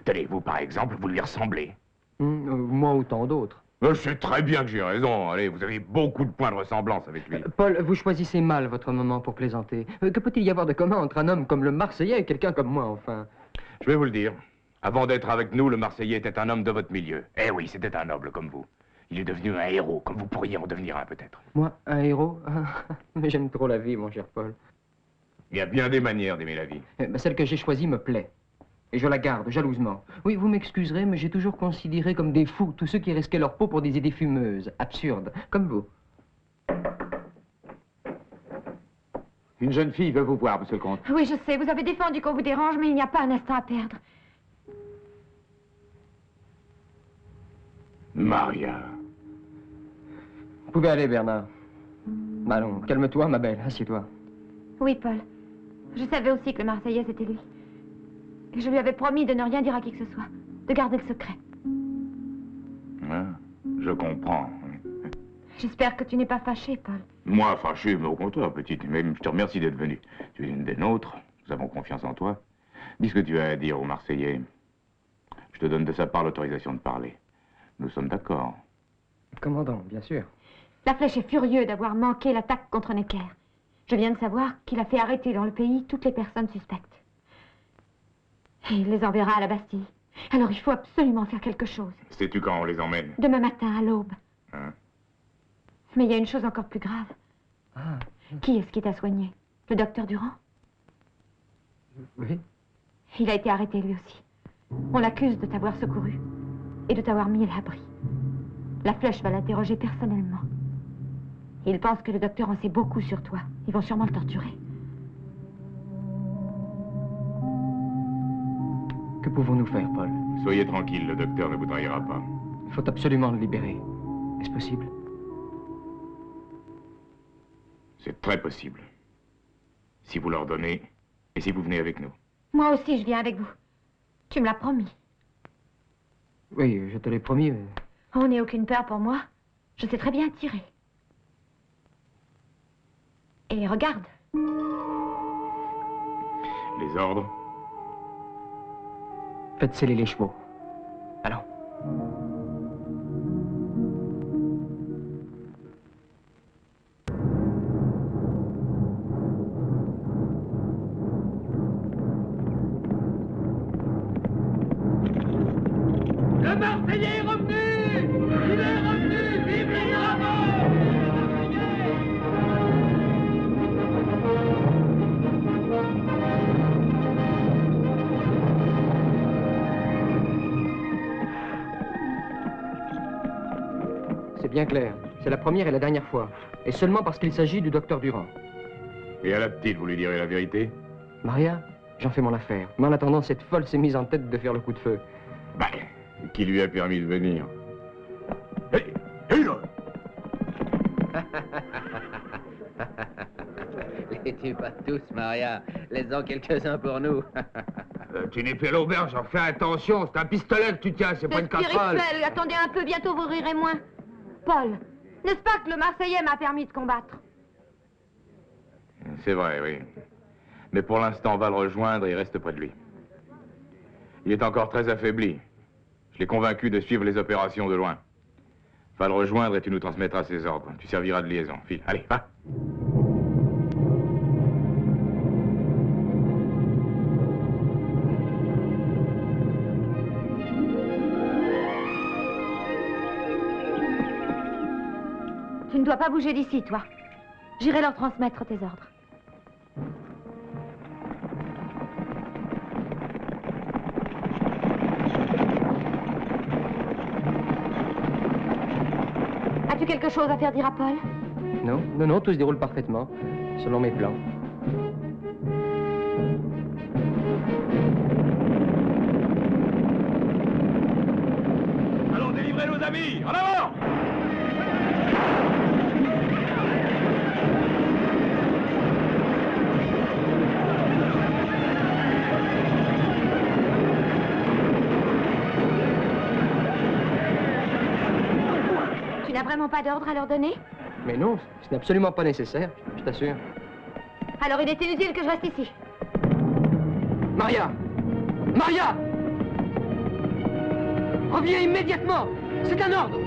Tenez, vous, par exemple, vous lui ressemblez. Moi ou tant d'autres. Je sais très bien que j'ai raison. Allez, vous avez beaucoup de points de ressemblance avec lui. Paul, vous choisissez mal votre moment pour plaisanter. Que peut-il y avoir de commun entre un homme comme le Marseillais et quelqu'un comme moi, enfin? Je vais vous le dire. Avant d'être avec nous, le Marseillais était un homme de votre milieu. Eh oui, c'était un noble comme vous. Il est devenu un héros, comme vous pourriez en devenir un, peut-être. Moi, un héros? Mais j'aime trop la vie, mon cher Paul. Il y a bien des manières d'aimer la vie. Celle que j'ai choisie me plaît. Et je la garde, jalousement. Oui, vous m'excuserez, mais j'ai toujours considéré comme des fous tous ceux qui risquaient leur peau pour des idées fumeuses, absurdes, comme vous. Une jeune fille veut vous voir, monsieur le comte. Oui, je sais, vous avez défendu qu'on vous dérange, mais il n'y a pas un instant à perdre. Maria. Vous pouvez aller, Bernard. Allons, calme-toi, ma belle, assieds-toi. Oui, Paul. Je savais aussi que le Marseillais, c'était lui. Et je lui avais promis de ne rien dire à qui que ce soit, de garder le secret. Ah, je comprends. J'espère que tu n'es pas fâché, Paul. Moi, fâché, mais au contraire, petite. Mais je te remercie d'être venue. Tu es une des nôtres. Nous avons confiance en toi. Dis ce que tu as à dire au Marseillais. Je te donne de sa part l'autorisation de parler. Nous sommes d'accord. Commandant, bien sûr. La Flèche est furieux d'avoir manqué l'attaque contre Necker. Je viens de savoir qu'il a fait arrêter dans le pays toutes les personnes suspectes. Et il les enverra à la Bastille. Alors il faut absolument faire quelque chose. Sais-tu quand on les emmène? Demain matin, à l'aube. Hein? Mais il y a une chose encore plus grave. Ah. Qui est-ce qui t'a soigné? Le docteur Durand? Oui. Il a été arrêté lui aussi. On l'accuse de t'avoir secouru et de t'avoir mis à l'abri. La Flèche va l'interroger personnellement. Il pense que le docteur en sait beaucoup sur toi. Ils vont sûrement le torturer. Que pouvons-nous faire, Paul? Soyez tranquille, le docteur ne vous trahira pas. Il faut absolument le libérer. Est-ce possible? C'est très possible. Si vous leur donnez, et si vous venez avec nous. Moi aussi, je viens avec vous. Tu me l'as promis. Oui, je te l'ai promis. On n'est aucune peur pour moi. Je sais très bien tirer. Et regarde. Les ordres? Faites sceller les chevaux. Allons. Le Marseillais est revenu! Il est revenu! Vive les dragons! C'est bien clair. C'est la première et la dernière fois. Et seulement parce qu'il s'agit du docteur Durand. Et à la petite, vous lui direz la vérité? Maria, j'en fais mon affaire. Mais en attendant, cette folle s'est mise en tête de faire le coup de feu. Bah, qui lui a permis de venir? Les tue pas tous, Maria. Laisse-en quelques-uns pour nous. Tu n'es plus à l'auberge, j'en fais attention. C'est un pistolet que tu tiens, c'est pas une casserole. Spirituel, attendez un peu, bientôt vous rirez moins. Paul, n'est-ce pas que le Marseillais m'a permis de combattre? C'est vrai, oui. Mais pour l'instant, on va le rejoindre et il reste près de lui. Il est encore très affaibli. Je l'ai convaincu de suivre les opérations de loin. Va le rejoindre et tu nous transmettras ses ordres. Tu serviras de liaison. File, allez, va. Tu ne dois pas bouger d'ici, toi. J'irai leur transmettre tes ordres. As-tu quelque chose à faire dire à Paul? Non, non, non, tout se déroule parfaitement, selon mes plans. Allons délivrer nos amis. En avant! Tu n'as vraiment pas d'ordre à leur donner? Mais non, ce n'est absolument pas nécessaire, je t'assure. Alors il est inutile que je reste ici. Maria! Maria! Reviens immédiatement! C'est un ordre!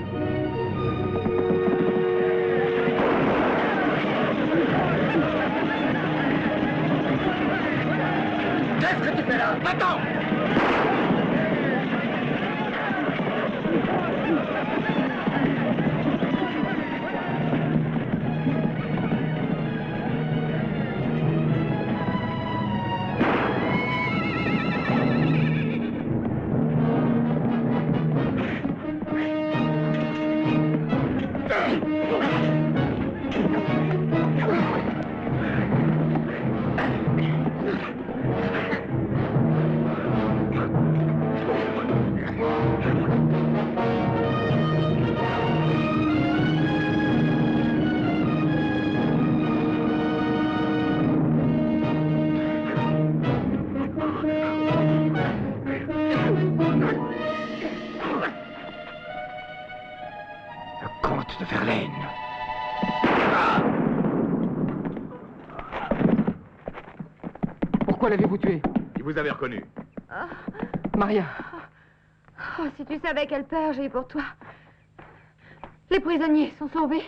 Qu'est-ce que tu fais là? Va-t'en! De Verlaine. Pourquoi l'avez-vous tué? Il vous avait reconnu. Maria. Oh, si tu savais quelle peur j'ai pour toi. Les prisonniers sont sauvés.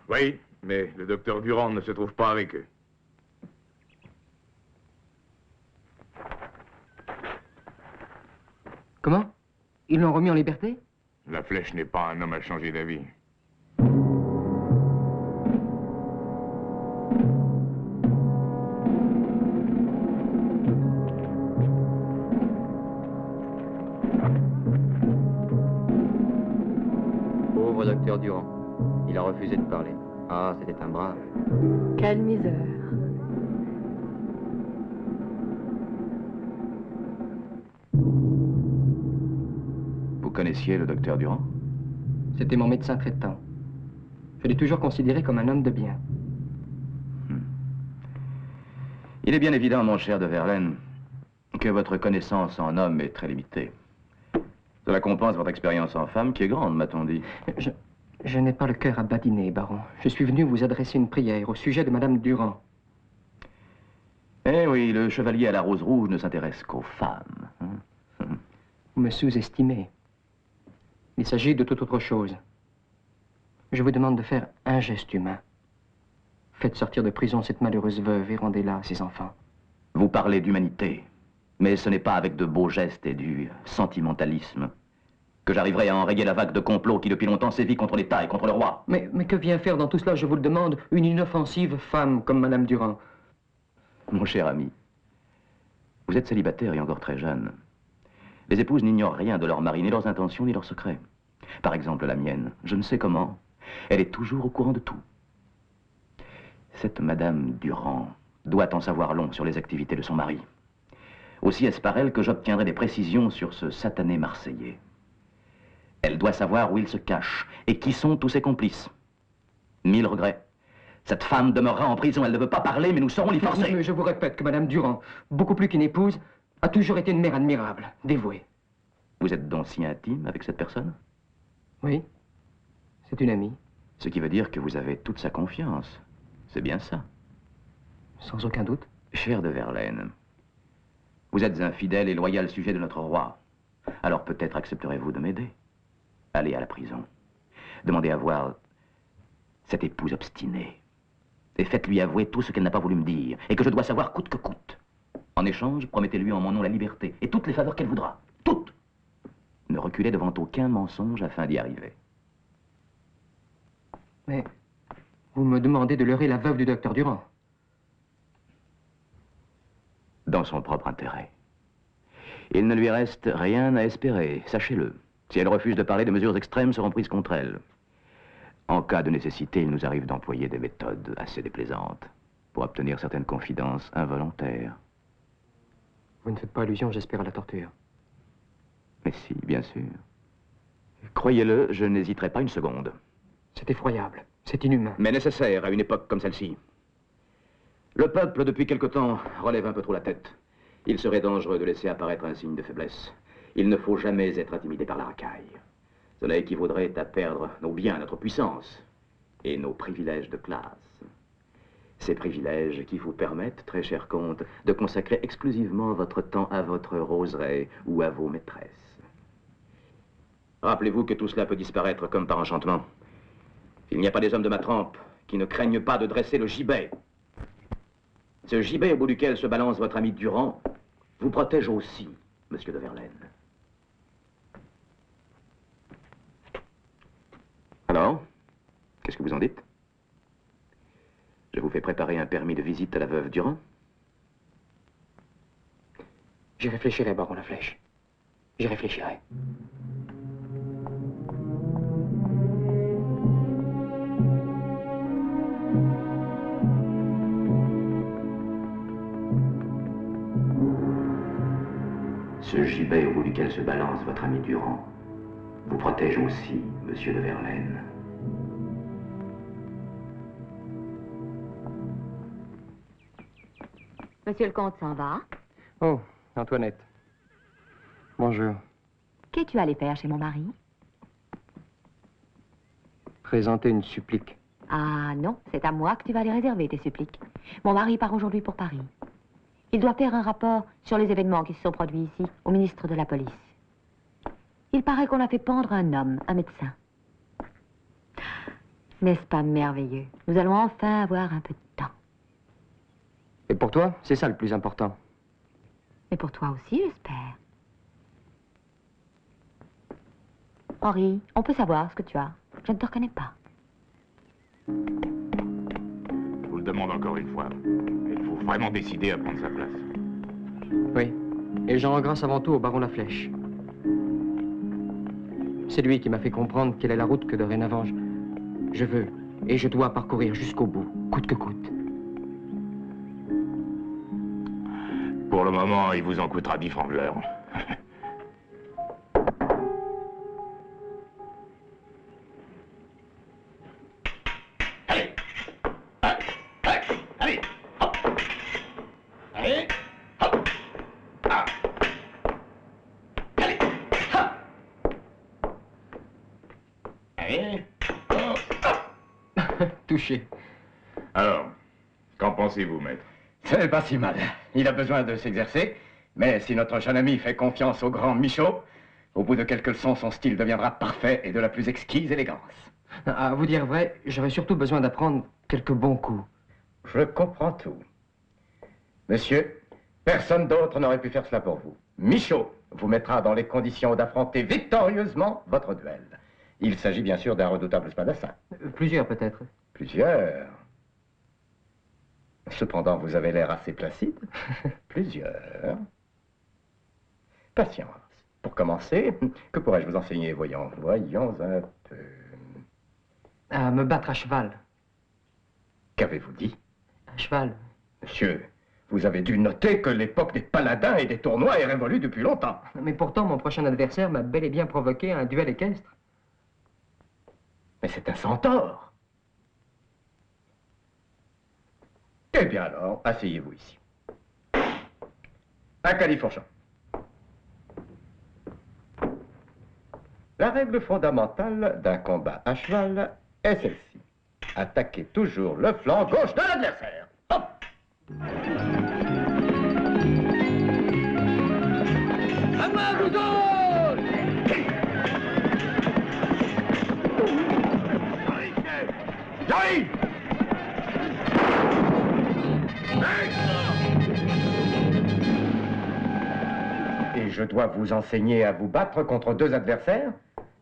Oui, mais le docteur Durand ne se trouve pas avec eux. Comment? Ils l'ont remis en liberté? La Flèche n'est pas un homme à changer d'avis. Pauvre docteur Durand. Il a refusé de parler. Ah, c'était un brave. Quelle misère. Vous connaissiez le docteur Durand? C'était mon médecin traitant. Je l'ai toujours considéré comme un homme de bien. Il est bien évident, mon cher de Verlaine, que votre connaissance en homme est très limitée. Cela compense votre expérience en femme, qui est grande, m'a-t-on dit. Je n'ai pas le cœur à badiner, baron. Je suis venu vous adresser une prière au sujet de Madame Durand. Eh oui, le chevalier à la rose rouge ne s'intéresse qu'aux femmes. Vous me sous-estimez. Il s'agit de toute autre chose. Je vous demande de faire un geste humain. Faites sortir de prison cette malheureuse veuve et rendez-la à ses enfants. Vous parlez d'humanité, mais ce n'est pas avec de beaux gestes et du sentimentalisme que j'arriverai à enrayer la vague de complots qui depuis longtemps sévit contre l'État et contre le roi. Mais que vient faire dans tout cela, je vous le demande, une inoffensive femme comme Madame Durand? Mon cher ami, vous êtes célibataire et encore très jeune. Les épouses n'ignorent rien de leur mari, ni leurs intentions, ni leurs secrets. Par exemple, la mienne, je ne sais comment, elle est toujours au courant de tout. Cette Madame Durand doit en savoir long sur les activités de son mari. Aussi est-ce par elle que j'obtiendrai des précisions sur ce satané Marseillais. Elle doit savoir où il se cache et qui sont tous ses complices. 1000 regrets. Cette femme demeurera en prison, elle ne veut pas parler, mais nous saurons l'y forcer. Mais je vous répète que Madame Durand, beaucoup plus qu'une épouse, a toujours été une mère admirable, dévouée. Vous êtes donc si intime avec cette personne? Oui, c'est une amie. Ce qui veut dire que vous avez toute sa confiance. C'est bien ça. Sans aucun doute. Cher de Verlaine, vous êtes un fidèle et loyal sujet de notre roi. Alors peut-être accepterez-vous de m'aider. Allez à la prison. Demandez à voir cette épouse obstinée. Et faites-lui avouer tout ce qu'elle n'a pas voulu me dire, et que je dois savoir coûte que coûte. En échange, promettez-lui en mon nom la liberté, et toutes les faveurs qu'elle voudra. Toutes! Ne reculez devant aucun mensonge afin d'y arriver. Mais vous me demandez de leurrer la veuve du docteur Durand. Dans son propre intérêt. Il ne lui reste rien à espérer, sachez-le. Si elle refuse de parler, des mesures extrêmes seront prises contre elle. En cas de nécessité, il nous arrive d'employer des méthodes assez déplaisantes pour obtenir certaines confidences involontaires. Vous ne faites pas allusion, j'espère, à la torture. Mais si, bien sûr. Croyez-le, je n'hésiterai pas une seconde. C'est effroyable, c'est inhumain. Mais nécessaire à une époque comme celle-ci. Le peuple, depuis quelque temps, relève un peu trop la tête. Il serait dangereux de laisser apparaître un signe de faiblesse. Il ne faut jamais être intimidé par la racaille. Cela équivaudrait à perdre nos biens, notre puissance et nos privilèges de classe. Ces privilèges qui vous permettent, très cher comte, de consacrer exclusivement votre temps à votre roseraie ou à vos maîtresses. Rappelez-vous que tout cela peut disparaître comme par enchantement. Il n'y a pas des hommes de ma trempe qui ne craignent pas de dresser le gibet. Ce gibet au bout duquel se balance votre ami Durand vous protège aussi, monsieur de Verlaine. Alors, qu'est-ce que vous en dites? Je vous fais préparer un permis de visite à la veuve Durand? J'y réfléchirai, baron Laflèche. J'y réfléchirai. Ce gibet au bout duquel se balance votre ami Durand vous protège aussi, monsieur de Verlaine. Monsieur le comte s'en va. Oh, Antoinette. Bonjour. Qu'es-tu allé faire chez mon mari? Présenter une supplique. Ah non, c'est à moi que tu vas les réserver, tes suppliques. Mon mari part aujourd'hui pour Paris. Il doit faire un rapport sur les événements qui se sont produits ici, au ministre de la Police. Il paraît qu'on a fait pendre un homme, un médecin. N'est-ce pas merveilleux? Nous allons enfin avoir un peu de temps. Et pour toi, c'est ça le plus important. Et pour toi aussi, j'espère. Henri, on peut savoir ce que tu as. Je ne te reconnais pas. Je vous le demande encore une fois. Il faut vraiment décider à prendre sa place. Oui. Et j'en rends grâce avant tout au baron Laflèche. C'est lui qui m'a fait comprendre quelle est la route que dorénavant je veux et je dois parcourir jusqu'au bout, coûte que coûte. Pour le moment, il vous en coûtera 10 francs de l'heure. Touché. Alors, qu'en pensez-vous, maître? C'est pas si mal. Il a besoin de s'exercer. Mais si notre jeune ami fait confiance au grand Michaud, au bout de quelques leçons, son style deviendra parfait et de la plus exquise élégance. À vous dire vrai, j'aurais surtout besoin d'apprendre quelques bons coups. Je comprends tout. Monsieur, personne d'autre n'aurait pu faire cela pour vous. Michaud vous mettra dans les conditions d'affronter victorieusement votre duel. Il s'agit bien sûr d'un redoutable spadassin. Plusieurs peut-être. Plusieurs. Cependant, vous avez l'air assez placide. Plusieurs. Patience. Pour commencer, que pourrais-je vous enseigner? Voyons un peu. À me battre à cheval. Qu'avez-vous dit? À cheval. Monsieur, vous avez dû noter que l'époque des paladins et des tournois est révolue depuis longtemps. Mais pourtant, mon prochain adversaire m'a bel et bien provoqué un duel équestre. Mais c'est un centaure. Eh bien alors, asseyez-vous ici. Un califourchon. La règle fondamentale d'un combat à cheval est celle-ci. Attaquez toujours le flanc gauche de l'adversaire. Hop! À moi, vous autres! J'arrive! Et je dois vous enseigner à vous battre contre deux adversaires?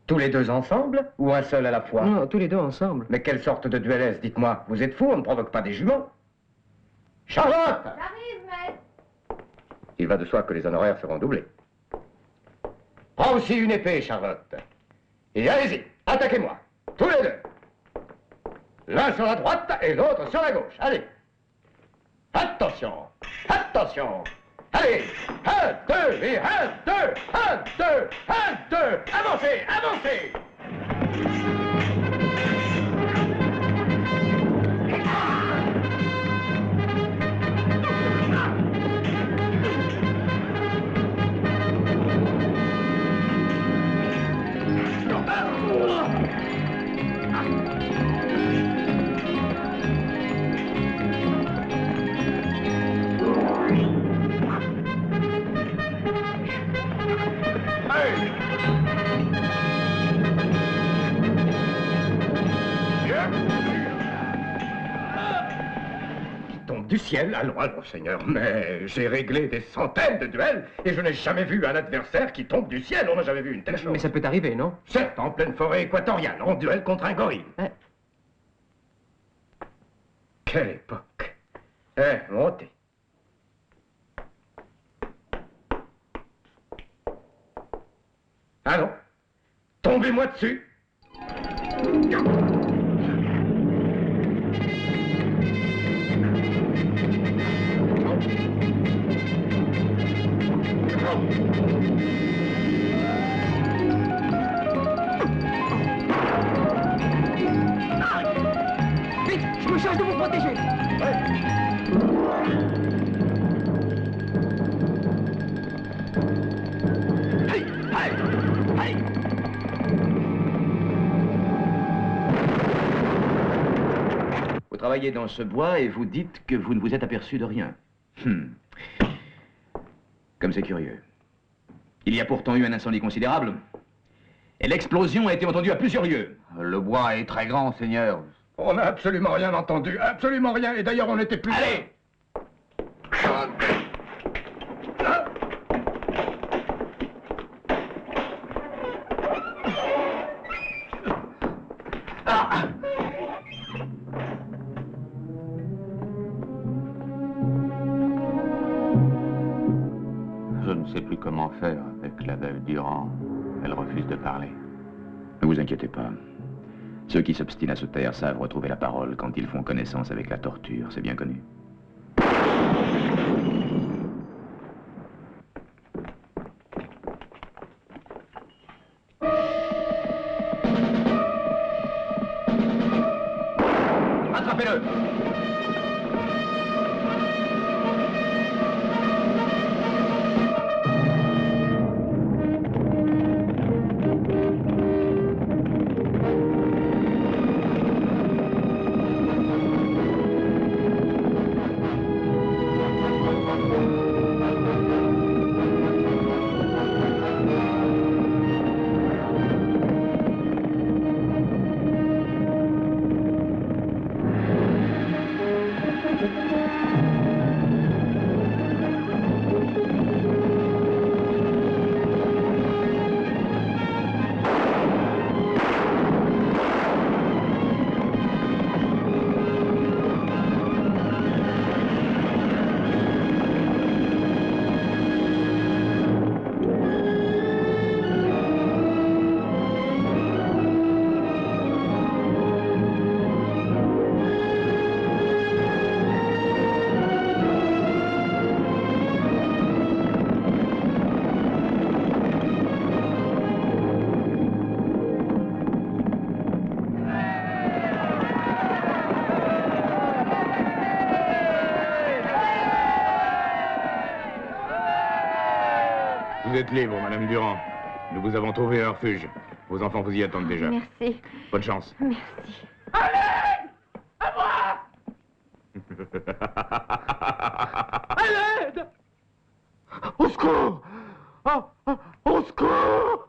Tous les deux ensemble ou un seul à la fois? Non, tous les deux ensemble. Mais quelle sorte de duel est-ce, dites-moi? Vous êtes fou, on ne provoque pas des juments. Charlotte! J'arrive, maître. Il va de soi que les honoraires seront doublés. Prends aussi une épée, Charlotte. Et allez-y, attaquez-moi, tous les deux. L'un sur la droite et l'autre sur la gauche. Allez. Attention. Attention. Allez. 1, 2 et 1, 2. 1, 2, 1, 2. Avancez, avancez. Du ciel, allons, allons, Seigneur, mais j'ai réglé des centaines de duels et je n'ai jamais vu un adversaire qui tombe du ciel. On n'a jamais vu une telle chose. Mais ça peut arriver, non? Certes, en pleine forêt équatoriale, en duel contre un gorille. Quelle époque. Montez. Allons, tombez-moi dessus. Vite, je me charge de vous protéger. Vous travaillez dans ce bois et vous dites que vous ne vous êtes aperçu de rien. Comme c'est curieux. Il y a pourtant eu un incendie considérable. Et l'explosion a été entendue à plusieurs lieux. Le bois est très grand, Seigneur. On n'a absolument rien entendu, absolument rien. Et d'ailleurs, on n'était plus... Allez! Je ne sais plus comment faire avec la veuve Durand. Elle refuse de parler. Ne vous inquiétez pas. Ceux qui s'obstinent à se taire savent retrouver la parole quand ils font connaissance avec la torture, c'est bien connu. Attrapez-le! Vous êtes libre, Madame Durand. Nous vous avons trouvé un refuge. Vos enfants vous y attendent déjà. Merci. Bonne chance. Merci. Allez! À moi! À l'aide! Au secours! Au secours!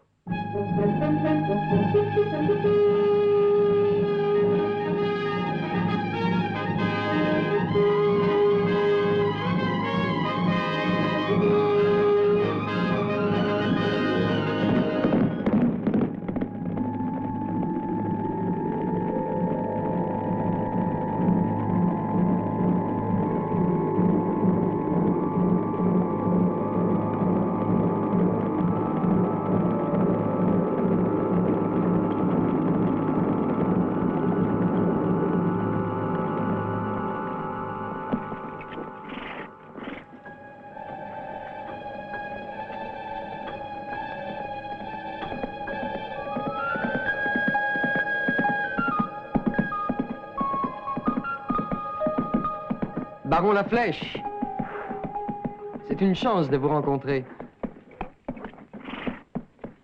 Baron Laflèche. C'est une chance de vous rencontrer.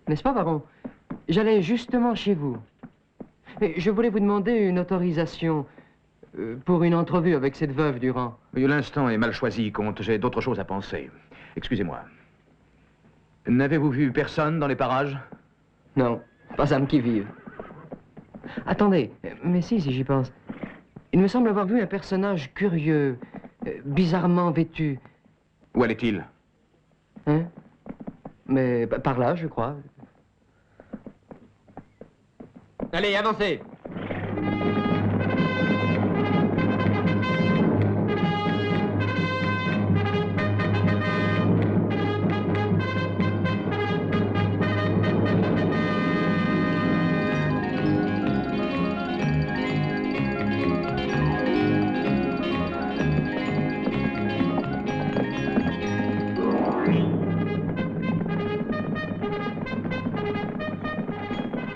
N'est-ce pas, baron? J'allais justement chez vous. Et je voulais vous demander une autorisation pour une entrevue avec cette veuve Durand. L'instant est mal choisi, comte. J'ai d'autres choses à penser. Excusez-moi. N'avez-vous vu personne dans les parages? Non, pas âme qui vive. Attendez, mais si j'y pense. Il me semble avoir vu un personnage curieux, bizarrement vêtu. Où allait-il? Hein? Mais par là, je crois. Allez, avancez!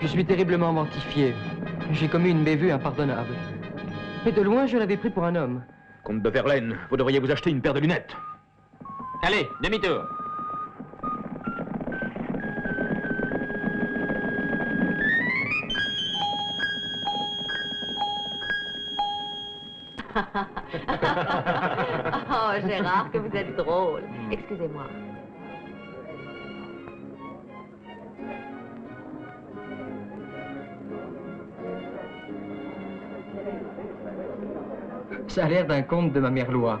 Je suis terriblement mortifié. J'ai commis une bévue impardonnable. Mais de loin, je l'avais pris pour un homme. Comte de Verlaine, vous devriez vous acheter une paire de lunettes. Allez, demi-tour! Oh, Gérard, que vous êtes drôle. Excusez-moi. Ça a l'air d'un conte de ma mère Loi.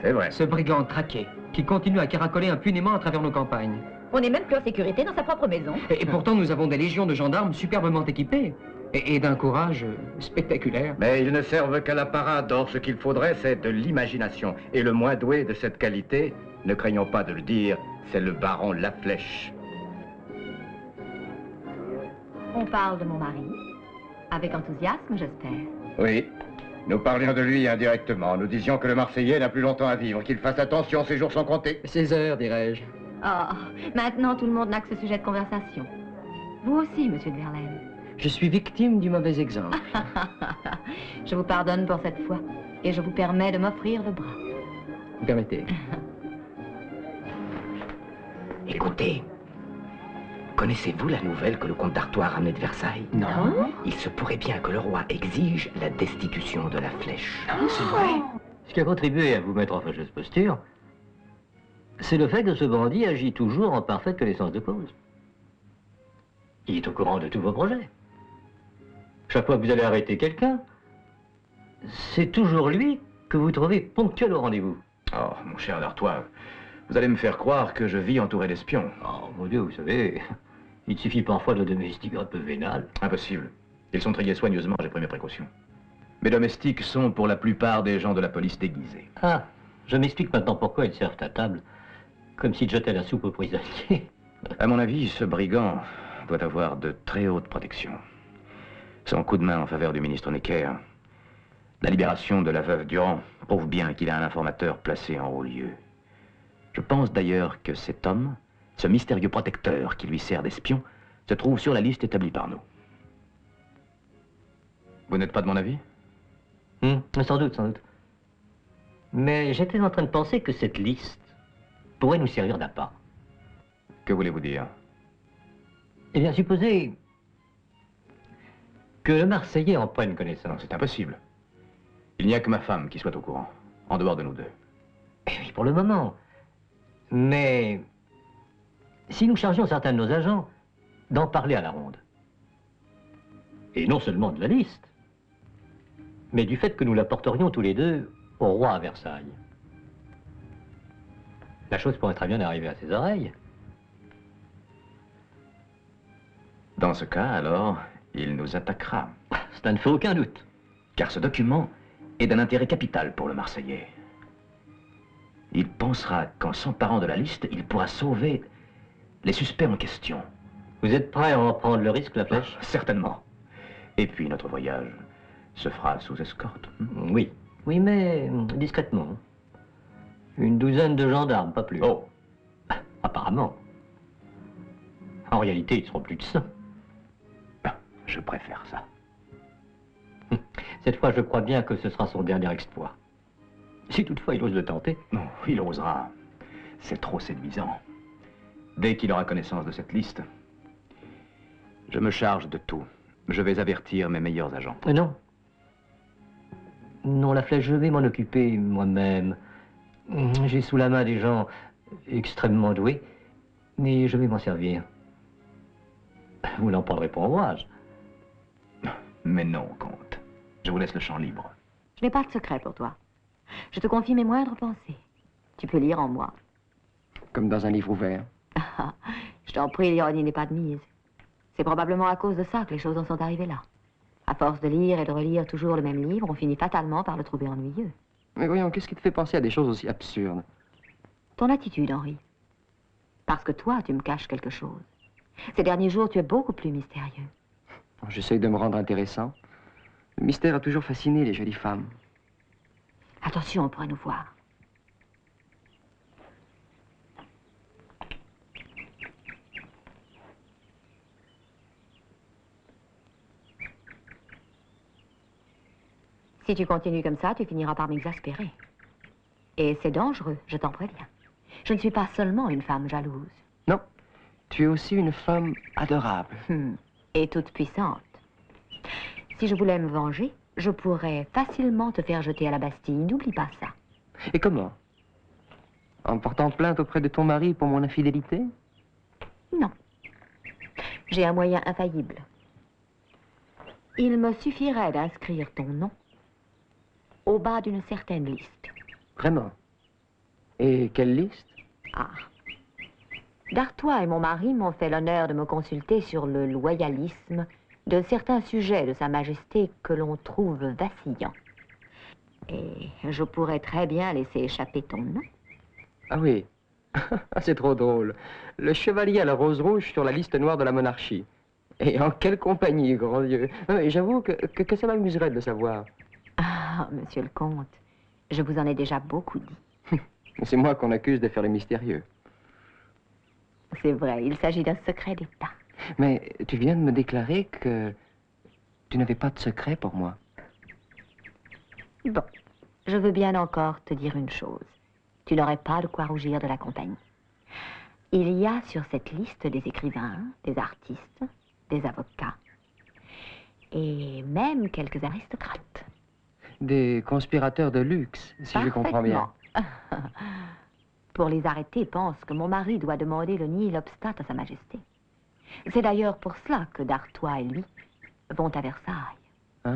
C'est vrai. Ce brigand traqué, qui continue à caracoler impunément à travers nos campagnes. On n'est même plus en sécurité dans sa propre maison. Et pourtant, nous avons des légions de gendarmes superbement équipés. Et d'un courage spectaculaire. Mais ils ne servent qu'à la parade. Or, ce qu'il faudrait, c'est de l'imagination. Et le moins doué de cette qualité, ne craignons pas de le dire, c'est le baron Laflèche. On parle de mon mari. Avec enthousiasme, j'espère. Oui. Nous parlions de lui indirectement. Nous disions que le Marseillais n'a plus longtemps à vivre, qu'il fasse attention, ses jours sont comptés. Ses heures, dirais-je. Oh, maintenant tout le monde n'a que ce sujet de conversation. Vous aussi, monsieur de Verlaine. Je suis victime du mauvais exemple. Je vous pardonne pour cette fois. Et je vous permets de m'offrir le bras. Vous permettez. Écoutez, connaissez-vous la nouvelle que le comte d'Artois a ramenée de Versailles? Non. Il se pourrait bien que le roi exige la destitution de Laflèche. C'est vrai. Ce qui a contribué à vous mettre en fâcheuse posture, c'est le fait que ce bandit agit toujours en parfaite connaissance de cause. Il est au courant de tous vos projets. Chaque fois que vous allez arrêter quelqu'un, c'est toujours lui que vous trouvez ponctuel au rendez-vous. Oh, mon cher d'Artois, vous allez me faire croire que je vis entouré d'espions. Oh, mon Dieu, vous savez, il suffit parfois de domestiques un peu vénales. Impossible. Ils sont triés soigneusement, j'ai pris mes précautions. Mes domestiques sont pour la plupart des gens de la police déguisés. Ah, je m'explique maintenant pourquoi ils servent à table, comme s'ils jetaient la soupe aux prisonniers. À mon avis, ce brigand doit avoir de très hautes protections. Son coup de main en faveur du ministre Necker, la libération de la veuve Durand, prouve bien qu'il a un informateur placé en haut lieu. Je pense d'ailleurs que cet homme, ce mystérieux protecteur qui lui sert d'espion, se trouve sur la liste établie par nous. Vous n'êtes pas de mon avis? Sans doute, sans doute. Mais j'étais en train de penser que cette liste pourrait nous servir d'appât. Que voulez-vous dire? Eh bien, supposez que le Marseillais en prenne connaissance. C'est impossible. Il n'y a que ma femme qui soit au courant, en dehors de nous deux. Eh oui, pour le moment. Mais si nous chargions certains de nos agents d'en parler à la ronde, et non seulement de la liste, mais du fait que nous la porterions tous les deux au roi à Versailles, la chose pourrait très bien arriver à ses oreilles. Dans ce cas, alors, il nous attaquera. Ça ne fait aucun doute. Car ce document est d'un intérêt capital pour le Marseillais. Il pensera qu'en s'emparant de la liste, il pourra sauver les suspects en question. Vous êtes prêt à en prendre le risque, Laflèche? Certainement. Et puis notre voyage se fera sous escorte. Oui. Oui, mais discrètement. Une douzaine de gendarmes, pas plus. Oh. Apparemment. En réalité, ils seront plus de 100. Je préfère ça. Cette fois, je crois bien que ce sera son dernier exploit. Si toutefois il ose le tenter. Non, il osera. C'est trop séduisant. Dès qu'il aura connaissance de cette liste, je me charge de tout. Je vais avertir mes meilleurs agents. Non. Non, la flèche, je vais m'en occuper moi-même. J'ai sous la main des gens extrêmement doués, mais je vais m'en servir. Vous n'en prendrez pas ombrage. Mais non, comte. Je vous laisse le champ libre. Je n'ai pas de secret pour toi. Je te confie mes moindres pensées. Tu peux lire en moi. Comme dans un livre ouvert. Je t'en prie, l'ironie n'est pas de mise. C'est probablement à cause de ça que les choses en sont arrivées là. À force de lire et de relire toujours le même livre, on finit fatalement par le trouver ennuyeux. Mais voyons, qu'est-ce qui te fait penser à des choses aussi absurdes? Ton attitude, Henri. Parce que toi, tu me caches quelque chose. Ces derniers jours, tu es beaucoup plus mystérieux. J'essaye de me rendre intéressant. Le mystère a toujours fasciné les jolies femmes. Attention, on pourrait nous voir. Si tu continues comme ça, tu finiras par m'exaspérer. Et c'est dangereux, je t'en préviens. Je ne suis pas seulement une femme jalouse. Non, tu es aussi une femme adorable. Et toute puissante. Si je voulais me venger, je pourrais facilement te faire jeter à la Bastille. N'oublie pas ça. Et comment? En portant plainte auprès de ton mari pour mon infidélité? Non. J'ai un moyen infaillible. Il me suffirait d'inscrire ton nom au bas d'une certaine liste. Vraiment? Et quelle liste? Ah. D'Artois et mon mari m'ont fait l'honneur de me consulter sur le loyalisme de certains sujets de Sa Majesté que l'on trouve vacillants. Et je pourrais très bien laisser échapper ton nom. Ah oui. C'est trop drôle. Le chevalier à la rose rouge sur la liste noire de la monarchie. Et en quelle compagnie, grand Dieu. J'avoue que ça m'amuserait de le savoir. Ah, monsieur le comte, je vous en ai déjà beaucoup dit. C'est moi qu'on accuse de faire le mystérieux. C'est vrai, il s'agit d'un secret d'État. Mais tu viens de me déclarer que tu n'avais pas de secret pour moi. Bon, je veux bien encore te dire une chose. Tu n'aurais pas de quoi rougir de la compagnie. Il y a sur cette liste des écrivains, des artistes, des avocats et même quelques aristocrates. Des conspirateurs de luxe, si je comprends bien. Pour les arrêter, pense que mon mari doit demander le nihil obstat à Sa Majesté. C'est d'ailleurs pour cela que d'Artois et lui vont à Versailles. Ah.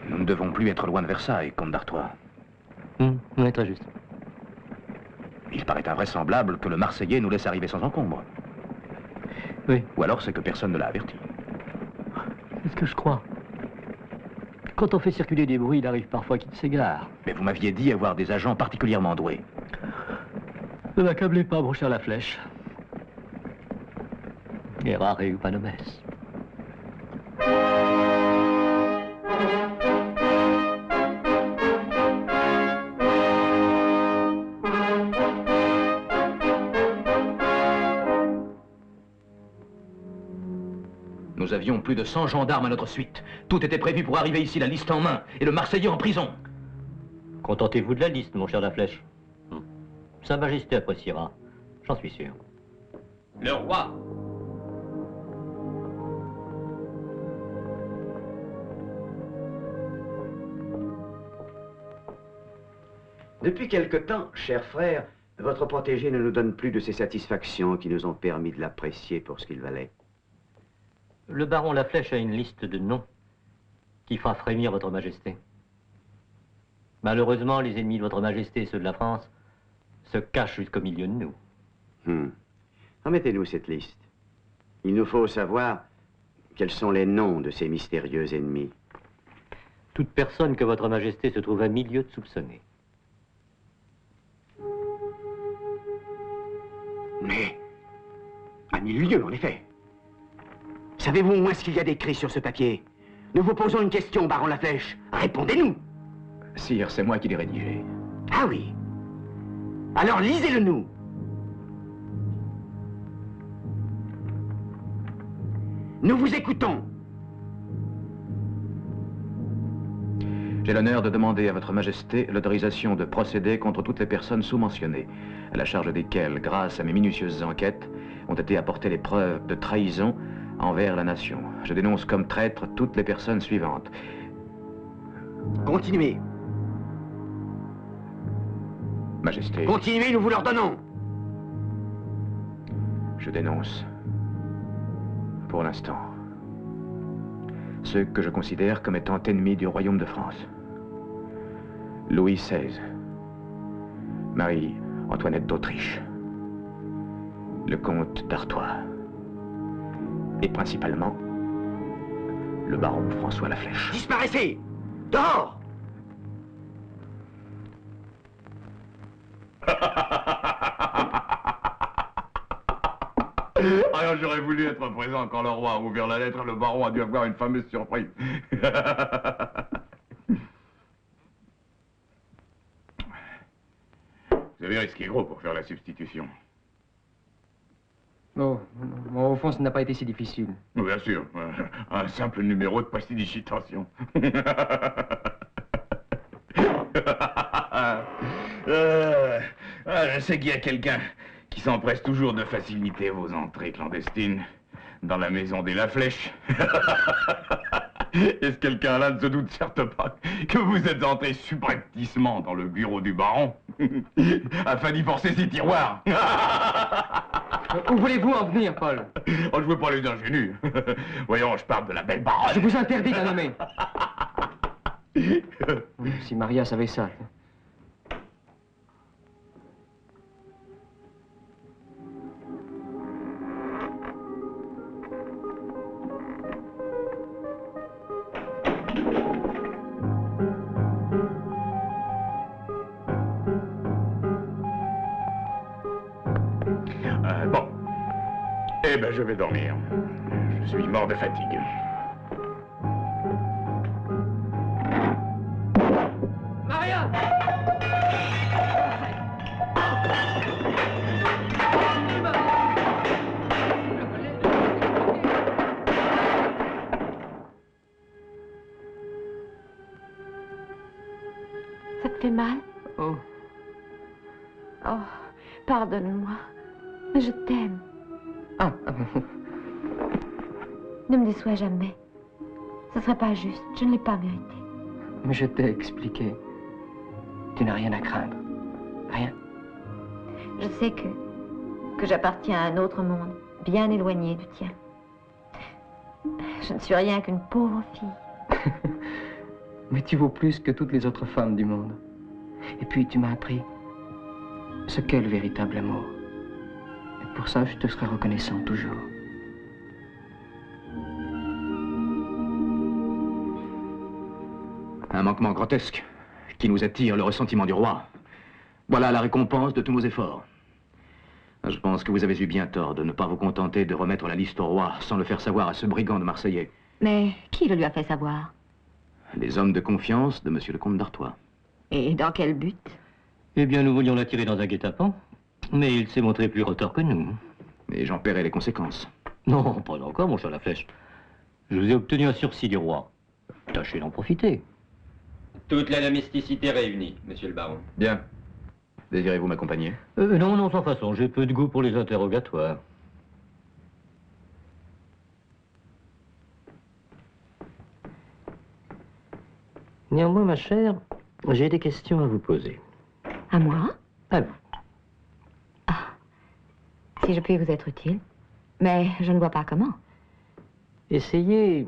Nous ne devons plus être loin de Versailles, comte d'Artois. Oui, très juste. Il paraît invraisemblable que le Marseillais nous laisse arriver sans encombre. Oui. Ou alors c'est que personne ne l'a averti. C'est ce que je crois. Quand on fait circuler des bruits, il arrive parfois qu'ils s'égarent. Mais vous m'aviez dit avoir des agents particulièrement doués. Ne m'accablez pas, mon cher Laflèche. Errare humanomès. Nous avions plus de 100 gendarmes à notre suite. Tout était prévu pour arriver ici, la liste en main, et le Marseillais en prison. Contentez-vous de la liste, mon cher Laflèche. Sa Majesté appréciera, j'en suis sûr. Le roi. Depuis quelque temps, cher frère, votre protégé ne nous donne plus de ces satisfactions qui nous ont permis de l'apprécier pour ce qu'il valait. Le baron Laflèche a une liste de noms qui fera frémir votre majesté. Malheureusement, les ennemis de votre majesté et ceux de la France se cachent jusqu'au milieu de nous. Remettez-nous cette liste. Il nous faut savoir quels sont les noms de ces mystérieux ennemis. Toute personne que votre majesté se trouve à milieu de soupçonner. Mais à 1000 lieues, en effet. Savez-vous au moins ce qu'il y a d'écrit sur ce papier? Nous vous posons une question, baron Laflèche. Répondez-nous. Sire, c'est moi qui l'ai rédigé. Ah oui. Alors lisez-le nous. Nous vous écoutons. J'ai l'honneur de demander à votre majesté l'autorisation de procéder contre toutes les personnes sous-mentionnées, à la charge desquelles, grâce à mes minutieuses enquêtes, ont été apportées les preuves de trahison envers la nation. Je dénonce comme traîtres toutes les personnes suivantes. Continuez. Majesté. Continuez, nous vous l'ordonnons. Je dénonce, pour l'instant, ceux que je considère comme étant ennemis du royaume de France. Louis XVI, Marie-Antoinette d'Autriche, le comte d'Artois, et principalement le baron François Laflèche. Disparaissez! Dehors! Alors j'aurais voulu être présent quand le roi a ouvert la lettre, le baron a dû avoir une fameuse surprise. Vous avez risqué gros pour faire la substitution. Oh, au fond, ça n'a pas été si difficile. Bien sûr, un simple numéro de prestidigitation. Je sais qu'il y a quelqu'un qui s'empresse toujours de faciliter vos entrées clandestines dans la maison des Laflèche. Est-ce quelqu'un là ne se doute certes pas que vous êtes entré subrepticement dans le bureau du baron afin d'y forcer ses tiroirs? Où voulez-vous en venir, Paul? Oh, je veux pas les ingénus. Voyons, je parle de la belle baronne. Je vous interdis d'en nommer. Si Maria savait ça. Bon. Eh ben, je vais dormir. Je suis mort de fatigue. Maria! Ça te fait mal? Oh. Oh, pardonne-moi. Mais je t'aime. Ah. Ne me déçois jamais. Ce serait pas juste. Je ne l'ai pas mérité. Mais je t'ai expliqué. Tu n'as rien à craindre. Rien. Je sais que j'appartiens à un autre monde, bien éloigné du tien. Je ne suis rien qu'une pauvre fille. Mais tu vaux plus que toutes les autres femmes du monde. Et puis tu m'as appris ce qu'est le véritable amour. Et pour ça, je te serai reconnaissant toujours. Un manquement grotesque qui nous attire le ressentiment du roi. Voilà la récompense de tous nos efforts. Je pense que vous avez eu bien tort de ne pas vous contenter de remettre la liste au roi sans le faire savoir à ce brigand de Marseillais. Mais qui le lui a fait savoir? Les hommes de confiance de monsieur le comte d'Artois. Et dans quel but? Eh bien, nous voulions l'attirer dans un guet-apens, mais il s'est montré plus retors que nous. Et j'en paierai les conséquences. Non, pas encore, mon cher Laflèche. Je vous ai obtenu un sursis du roi. Tâchez d'en profiter. Toute la domesticité réunie, monsieur le baron. Bien. Désirez-vous m'accompagner? Non, non, sans façon. J'ai peu de goût pour les interrogatoires. Néanmoins, ma chère, j'ai des questions à vous poser. À moi? À vous. Ah, si je puis vous être utile. Mais je ne vois pas comment. Essayez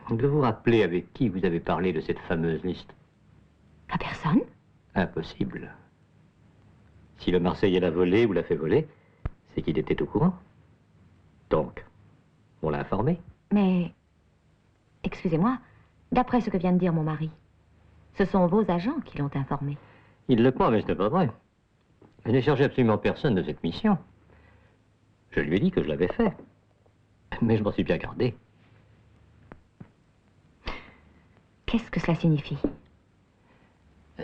de vous rappeler avec qui vous avez parlé de cette fameuse liste. À personne? Impossible. Si le Marseillais l'a volée ou l'a fait voler, c'est qu'il était au courant. Donc, on l'a informé. Mais, excusez-moi, d'après ce que vient de dire mon mari, ce sont vos agents qui l'ont informé. Il le croit, mais ce n'est pas vrai. Je n'ai chargé absolument personne de cette mission. Je lui ai dit que je l'avais fait. Mais je m'en suis bien gardé. Qu'est-ce que cela signifie?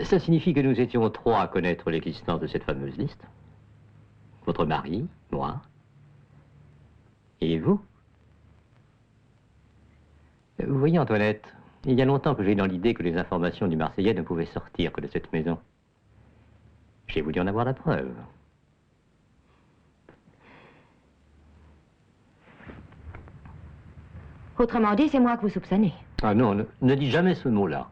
Ça signifie que nous étions trois à connaître l'existence de cette fameuse liste. Votre mari, moi, et vous. Vous voyez, Antoinette, il y a longtemps que j'ai dans l'idée que les informations du Marseillais ne pouvaient sortir que de cette maison. J'ai voulu en avoir la preuve. Autrement dit, c'est moi que vous soupçonnez. Ah non, ne dites jamais ce mot-là.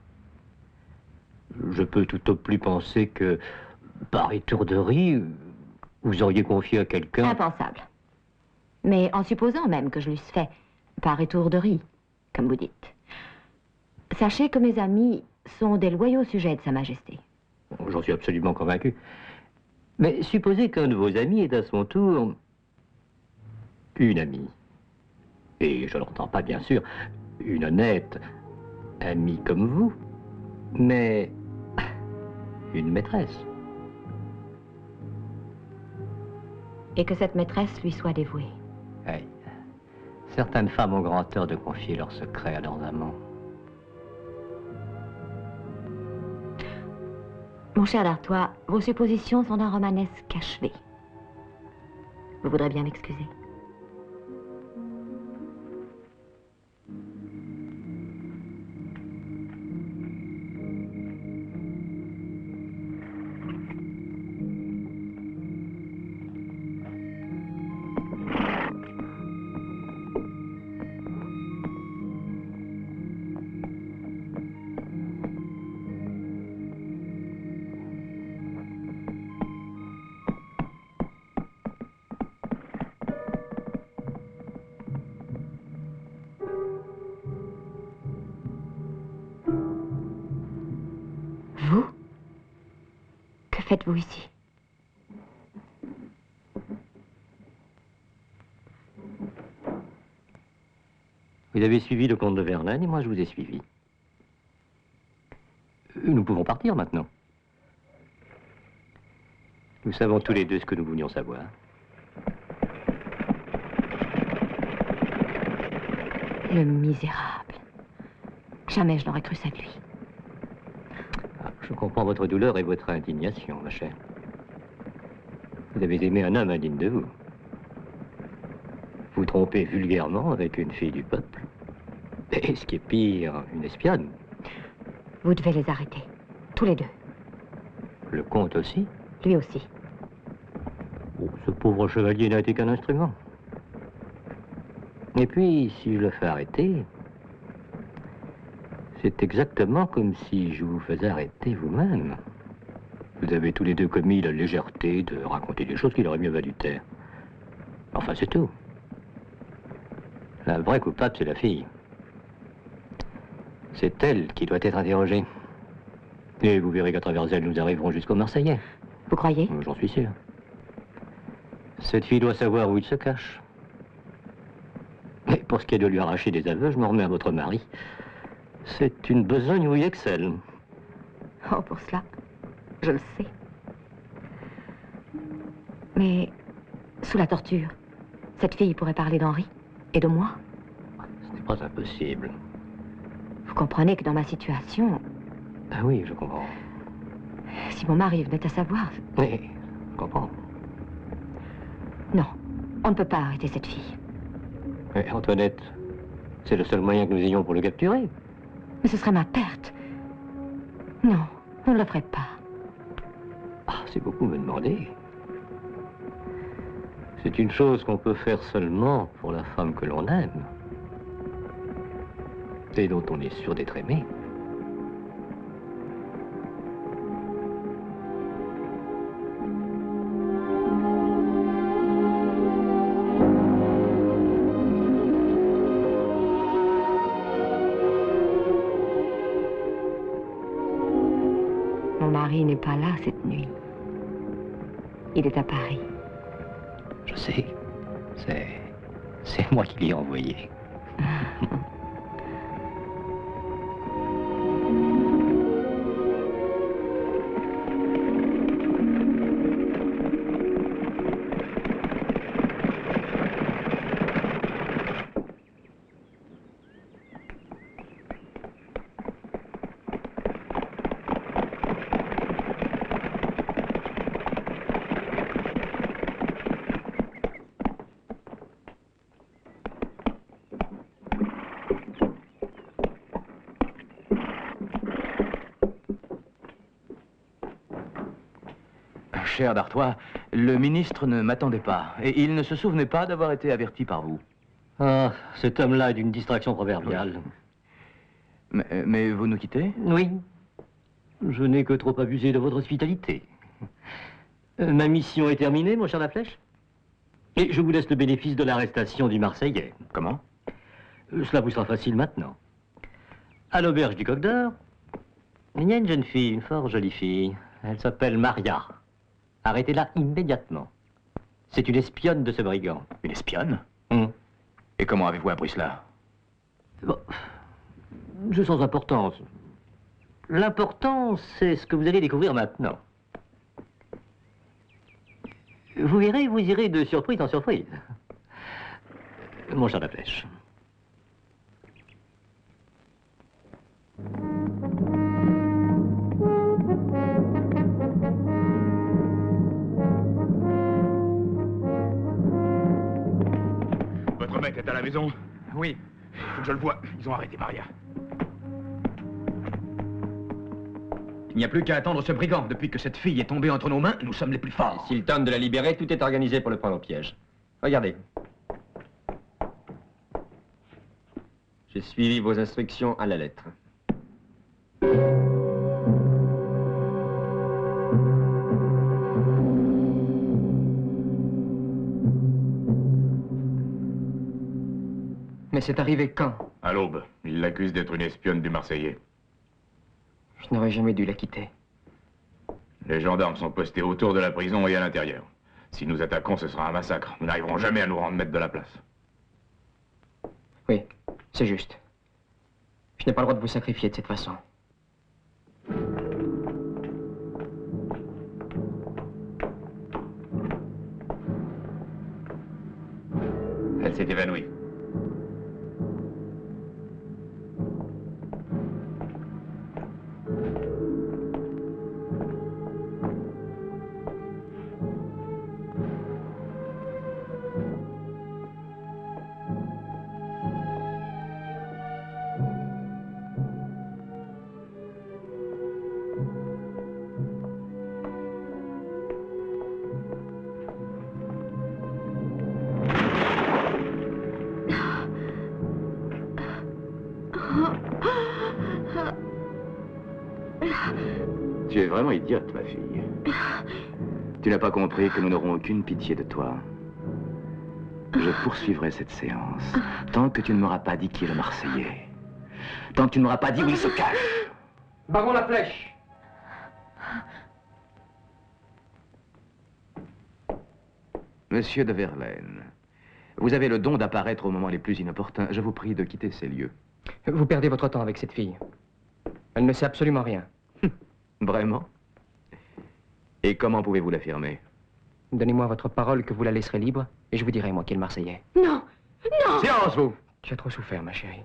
Je peux tout au plus penser que, par étourderie, vous auriez confié à quelqu'un... Impensable. Mais en supposant même que je l'eusse fait par étourderie, comme vous dites, sachez que mes amis sont des loyaux sujets de Sa Majesté. J'en suis absolument convaincu. Mais supposez qu'un de vos amis est à son tour une amie. Et je n'entends pas, bien sûr, une honnête amie comme vous, mais une maîtresse. Et que cette maîtresse lui soit dévouée. Hey. Certaines femmes ont grand tort de confier leurs secrets à leurs amants. Mon cher D'Artois, vos suppositions sont d'un romanesque achevé. Vous voudrez bien m'excuser. Vous? Que faites-vous ici? Vous avez suivi le comte de Verlaine et moi je vous ai suivi. Nous pouvons partir maintenant. Nous savons tous les deux ce que nous voulions savoir. Le misérable. Jamais je n'aurais cru ça de lui. Je comprends votre douleur et votre indignation, ma chère. Vous avez aimé un homme indigne de vous. Vous trompez vulgairement avec une fille du peuple. Et ce qui est pire, une espionne. Vous devez les arrêter. Tous les deux. Le comte aussi? Lui aussi. Oh, ce pauvre chevalier n'a été qu'un instrument. Et puis, si je le fais arrêter, c'est exactement comme si je vous faisais arrêter vous-même. Vous avez tous les deux commis la légèreté de raconter des choses qu'il aurait mieux valu taire. Enfin, c'est tout. La vraie coupable, c'est la fille. C'est elle qui doit être interrogée. Et vous verrez qu'à travers elle, nous arriverons jusqu'au Marseillais. Vous croyez? J'en suis sûr. Cette fille doit savoir où il se cache. Et pour ce qui est de lui arracher des aveux, je m'en remets à votre mari. C'est une besogne où il excelle. Oh, pour cela, je le sais. Mais, sous la torture, cette fille pourrait parler d'Henri et de moi? Ce n'est pas impossible. Vous comprenez que dans ma situation... Ah oui, je comprends. Si mon mari venait à savoir... Oui, je comprends. Non, on ne peut pas arrêter cette fille. Mais Antoinette, c'est le seul moyen que nous ayons pour le capturer. Mais ce serait ma perte. Non, on ne le ferait pas. Ah, c'est beaucoup me demander. C'est une chose qu'on peut faire seulement pour la femme que l'on aime. Et dont on est sûr d'être aimé. Mon mari n'est pas là cette nuit. Il est à Paris. Je sais. C'est moi qui l'ai envoyé. cher d'Artois, le ministre ne m'attendait pas. Et il ne se souvenait pas d'avoir été averti par vous. Ah, cet homme-là est d'une distraction proverbiale. Oui. Mais vous nous quittez? Oui. Je n'ai que trop abusé de votre hospitalité. Ma mission est terminée, mon cher Laflèche. Et je vous laisse le bénéfice de l'arrestation du Marseillais. Comment? Cela vous sera facile maintenant. À l'auberge du Coq d'Or, il y a une jeune fille, une fort jolie fille. Elle s'appelle Maria. Arrêtez-la immédiatement. C'est une espionne de ce brigand. Une espionne? Et comment avez-vous appris cela? Bon, c'est sans importance. L'important, c'est ce que vous allez découvrir maintenant. Vous verrez, vous irez de surprise en surprise. Mon cher Laflèche. Votre maître est à la maison? Oui. Faut que je le voie. Ils ont arrêté Maria. Il n'y a plus qu'à attendre ce brigand. Depuis que cette fille est tombée entre nos mains, nous sommes les plus forts. S'il tente de la libérer, tout est organisé pour le prendre au piège. Regardez. J'ai suivi vos instructions à la lettre. Mais c'est arrivé quand? À l'aube. Il l'accuse d'être une espionne du Marseillais. Je n'aurais jamais dû la quitter. Les gendarmes sont postés autour de la prison et à l'intérieur. Si nous attaquons, ce sera un massacre. Nous n'arriverons jamais à nous rendre maître de la place. Oui, c'est juste. Je n'ai pas le droit de vous sacrifier de cette façon. Elle s'est évanouie. Tu es vraiment idiote, ma fille. Tu n'as pas compris que nous n'aurons aucune pitié de toi. Je poursuivrai cette séance tant que tu ne m'auras pas dit qui est le Marseillais. Tant que tu ne m'auras pas dit où il se cache. Baron Laflèche! Monsieur de Verlaine, vous avez le don d'apparaître au moment les plus inopportuns. Je vous prie de quitter ces lieux. Vous perdez votre temps avec cette fille. Elle ne sait absolument rien. Vraiment? Et comment pouvez-vous l'affirmer? Donnez-moi votre parole que vous la laisserez libre, et je vous dirai, moi, qui est le Marseillais. Non! Non! Silence, vous! Tu as trop souffert, ma chérie.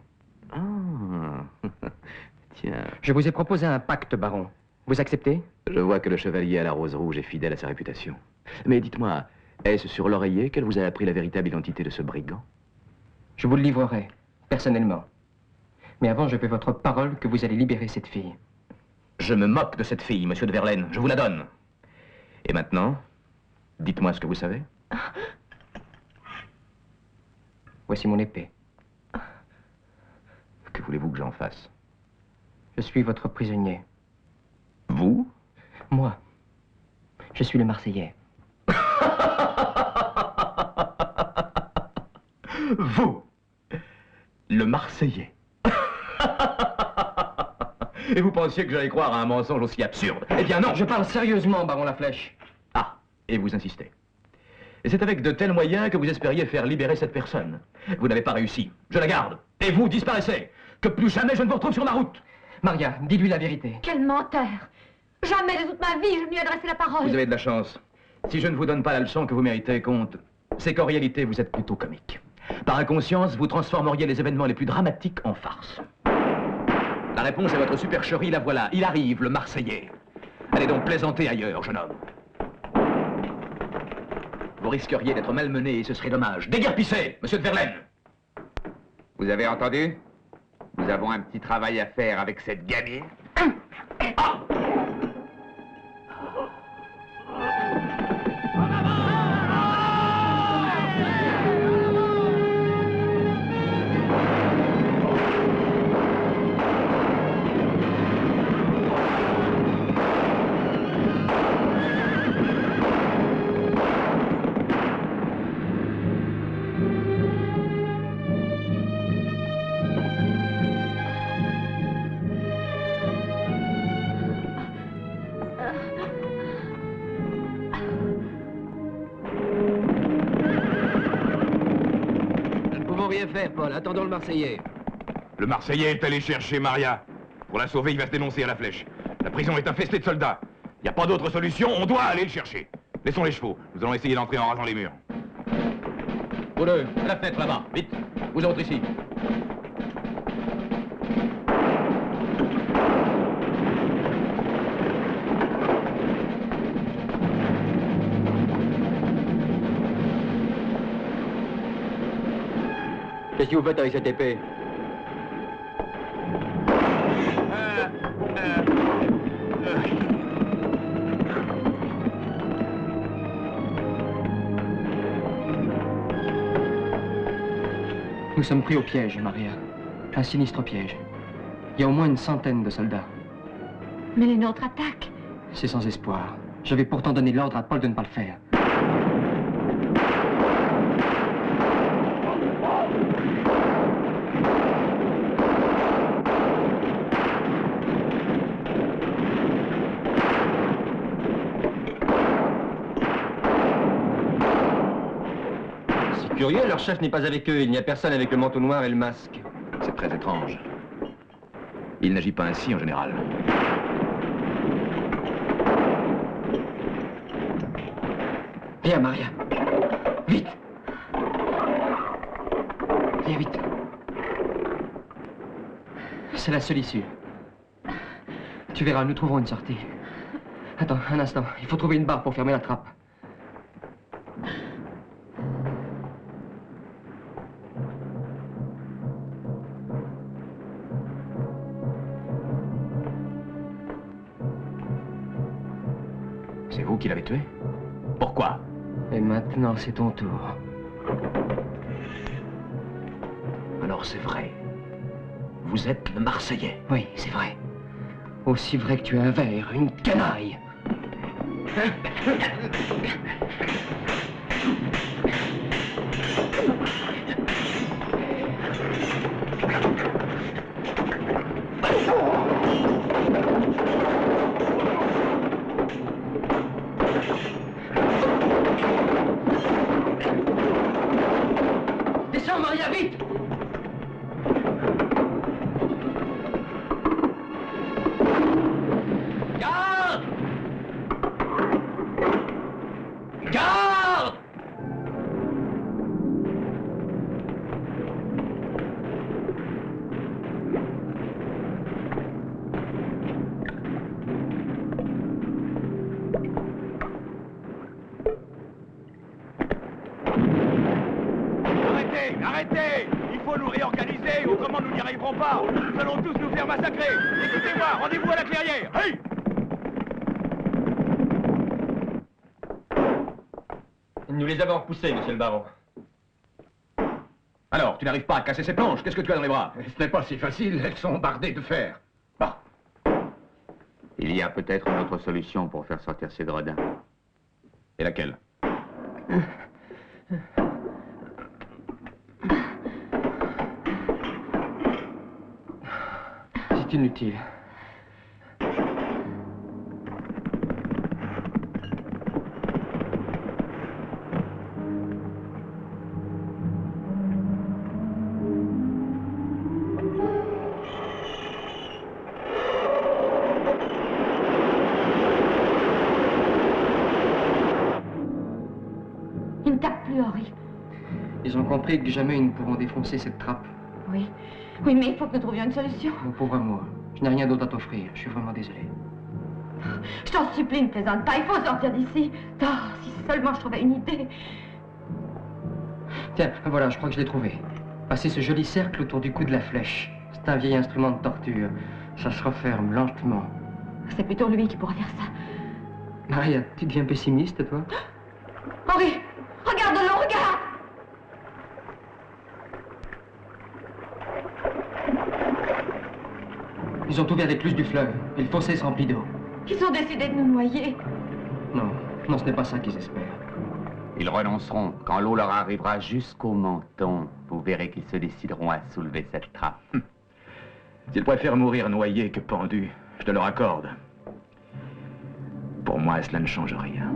Ah. Tiens. Je vous ai proposé un pacte, baron. Vous acceptez? Je vois que le chevalier à la rose rouge est fidèle à sa réputation. Mais dites-moi, est-ce sur l'oreiller qu'elle vous a appris la véritable identité de ce brigand? Je vous le livrerai, personnellement. Mais avant, je veux votre parole que vous allez libérer cette fille. Je me moque de cette fille, monsieur de Verlaine. Je vous la donne. Et maintenant, dites-moi ce que vous savez. Voici mon épée. Que voulez-vous que j'en fasse? Je suis votre prisonnier. Vous? Moi. Je suis le Marseillais. Vous? Le Marseillais? Et vous pensiez que j'allais croire à un mensonge aussi absurde? Eh bien non! Je parle sérieusement, baron Laflèche. Ah, et vous insistez. Et c'est avec de tels moyens que vous espériez faire libérer cette personne. Vous n'avez pas réussi. Je la garde. Et vous disparaissez. Que plus jamais je ne vous retrouve sur ma route. Maria, dis-lui la vérité. Quel menteur! Jamais de toute ma vie je ne lui ai adressé la parole. Vous avez de la chance. Si je ne vous donne pas la leçon que vous méritez, comte, c'est qu'en réalité, vous êtes plutôt comique. Par inconscience, vous transformeriez les événements les plus dramatiques en farce. La réponse à votre supercherie, la voilà. Il arrive, le Marseillais. Allez donc plaisanter ailleurs, jeune homme. Vous risqueriez d'être malmené et ce serait dommage. Déguerpissez, monsieur de Verlaine. Vous avez entendu? Nous avons un petit travail à faire avec cette gamine. Ah! pouvons rien faire, Paul. Attendons le Marseillais. Le Marseillais est allé chercher Maria. Pour la sauver, il va se dénoncer à la flèche. La prison est infestée de soldats. Il n'y a pas d'autre solution, on doit aller le chercher. Laissons les chevaux. Nous allons essayer d'entrer en rasant les murs. Vous deux, à la fenêtre là-bas, vite. Vous autres ici. Qu'est-ce que vous faites avec cette épée? Nous sommes pris au piège, Maria. Un sinistre piège. Il y a au moins une centaine de soldats. Mais les nôtres attaquent. C'est sans espoir. J'avais pourtant donné l'ordre à Paul de ne pas le faire. Curieux, leur chef n'est pas avec eux. Il n'y a personne avec le manteau noir et le masque. C'est très étrange. Il n'agit pas ainsi en général. Viens, Maria. Vite. Viens vite. C'est la seule issue. Tu verras, nous trouverons une sortie. Attends, un instant. Il faut trouver une barre pour fermer la trappe. C'est vous qui l'avez tué? Pourquoi? Et maintenant, c'est ton tour. Alors c'est vrai. Vous êtes le Marseillais. Oui, c'est vrai. Aussi vrai que tu es un verre, une canaille. Descends, Maria, vite! Garde! Garde! Arrêtez! Arrêtez! Il faut nous réorganiser, autrement nous n'y arriverons pas. Nous allons tous nous faire massacrer. Écoutez-moi, rendez-vous à la clairière. Hey! Nous les avons repoussés, monsieur le baron. Alors, tu n'arrives pas à casser ces planches. Qu'est-ce que tu as dans les bras? Ce n'est pas si facile, elles sont bardées de fer. Bah. Il y a peut-être une autre solution pour faire sortir ces gredins. Et laquelle? C'est inutile. Ils ne tapent plus, Henri. Ils ont compris que jamais ils ne pourront défoncer cette trappe. Oui. Oui, mais il faut que nous trouvions une solution. Mon pauvre moi, je n'ai rien d'autre à t'offrir. Je suis vraiment désolé. Je t'en supplie, ne plaisante pas. Il faut sortir d'ici. Oh, si seulement je trouvais une idée. Tiens, voilà, je crois que je l'ai trouvé. Passez ce joli cercle autour du cou de la flèche. C'est un vieil instrument de torture. Ça se referme lentement. C'est plutôt lui qui pourra faire ça. Maria, tu deviens pessimiste, toi? Henri, regarde-le, regarde! Ils ont ouvert les l'écluse du fleuve, et le fossé se remplit d'eau. Ils ont décidé de nous noyer. Non, non, ce n'est pas ça qu'ils espèrent. Ils renonceront quand l'eau leur arrivera jusqu'au menton. Vous verrez qu'ils se décideront à soulever cette trappe. S'ils préfèrent mourir noyés que pendus, je te le raccorde. Pour moi, cela ne change rien.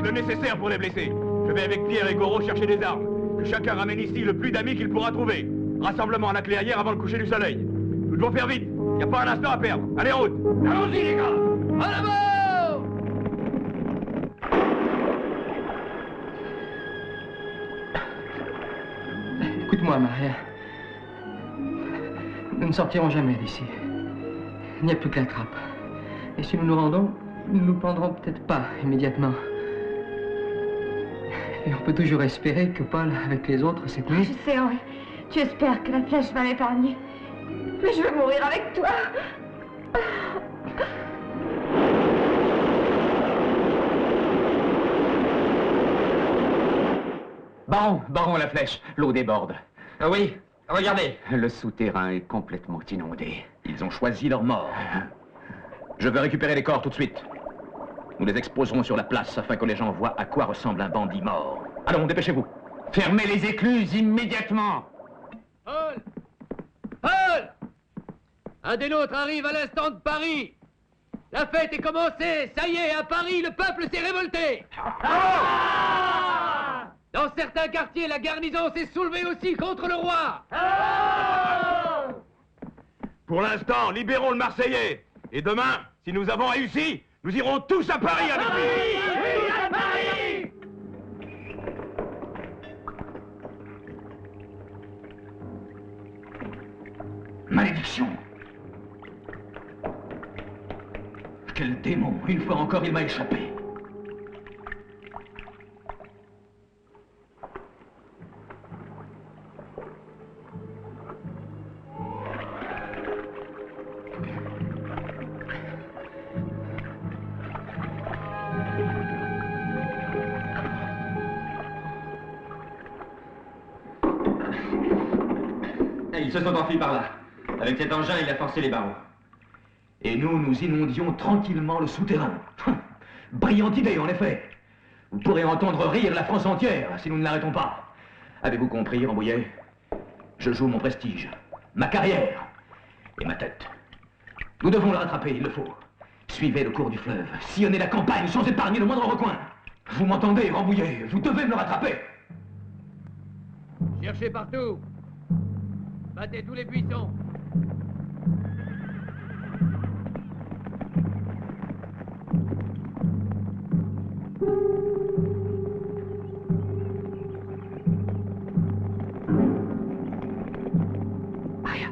Faites le nécessaire pour les blessés. Je vais avec Pierre et Goro chercher des armes. Que chacun ramène ici le plus d'amis qu'il pourra trouver. Rassemblement à la clairière avant le coucher du soleil. Nous devons faire vite. Il n'y a pas un instant à perdre. Allez, en route. Allons-y, les gars. En avant! Écoute-moi, Maria. Nous ne sortirons jamais d'ici. Il n'y a plus que la trappe. Et si nous nous rendons, nous ne nous pendrons peut-être pas immédiatement. Et on peut toujours espérer que Paul, avec les autres, cette nuit... Je sais, Henri. Tu espères que la flèche va m'épargner. Mais je vais mourir avec toi. Baron la flèche, l'eau déborde. Ah oui, regardez. Le souterrain est complètement inondé. Ils ont choisi leur mort. Je veux récupérer les corps tout de suite. Nous les exposerons sur la place afin que les gens voient à quoi ressemble un bandit mort. Allons, dépêchez-vous. Fermez les écluses immédiatement. Paul! Paul! Un des nôtres arrive à l'instant de Paris. La fête est commencée. Ça y est, à Paris, le peuple s'est révolté. Dans certains quartiers, la garnison s'est soulevée aussi contre le roi. Pour l'instant, libérons le Marseillais. Et demain, si nous avons réussi, nous irons tous à Paris avec lui. Oui, à Paris! Malédiction! Quel démon! Une fois encore, il m'a échappé. Ils se sont enfuis par là. Avec cet engin, il a forcé les barreaux. Et nous inondions tranquillement le souterrain. Brillante idée, en effet. Vous pourrez entendre rire la France entière si nous ne l'arrêtons pas. Avez-vous compris, Rambouillet? Je joue mon prestige, ma carrière et ma tête. Nous devons le rattraper, il le faut. Suivez le cours du fleuve, sillonnez la campagne sans épargner le moindre recoin. Vous m'entendez, Rambouillet? Vous devez me le rattraper. Cherchez partout. Battez tous les buissons. Maria!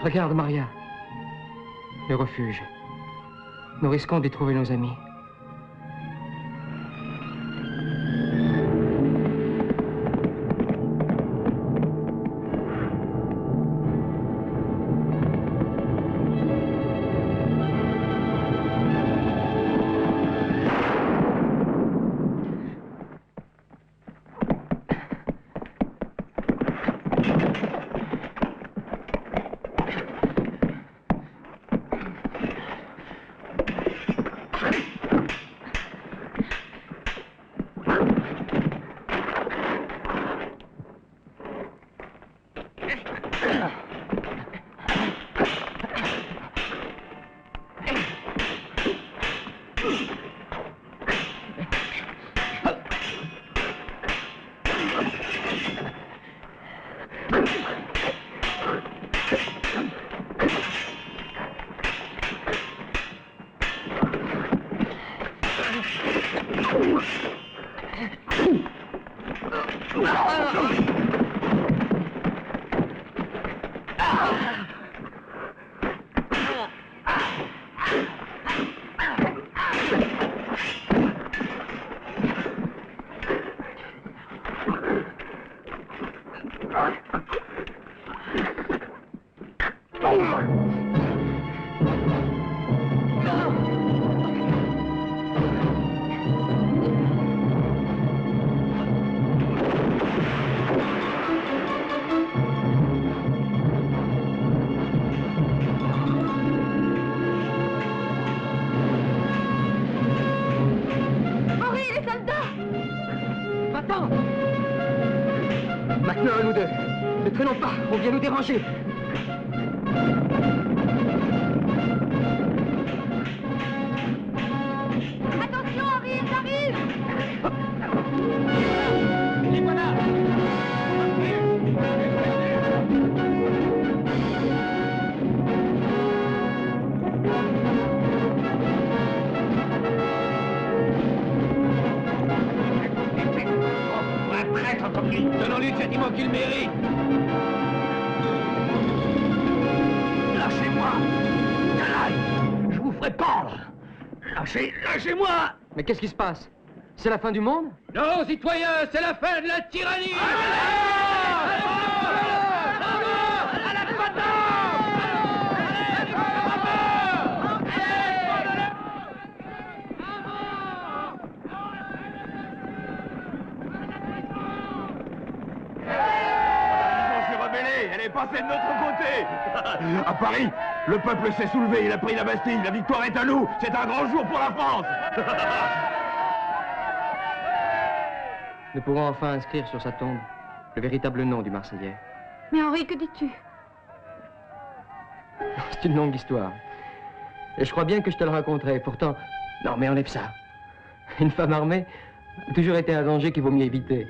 Regarde, Maria. Le refuge. Nous risquons d'y trouver nos amis. Attends! Maintenant, à nous deux. Ne traînons pas, on vient nous déranger. Attention, Henri, ils arrivent! Les voilà! Un traître comme lui! Donnons-lui le châtiment qu'il mérite! Lâchez-moi! Canaille! Je vous ferai pendre! Lâchez-moi! Mais qu'est-ce qui se passe? C'est la fin du monde? Non, citoyens, c'est la fin de la tyrannie! Elle est passée de notre côté. À Paris, le peuple s'est soulevé, il a pris la Bastille, la victoire est à nous, c'est un grand jour pour la France. Nous pourrons enfin inscrire sur sa tombe le véritable nom du Marseillais. Mais Henri, que dis-tu? C'est une longue histoire. Et je crois bien que je te le raconterai. Pourtant, non mais enlève ça. Une femme armée a toujours été un danger qu'il vaut mieux éviter.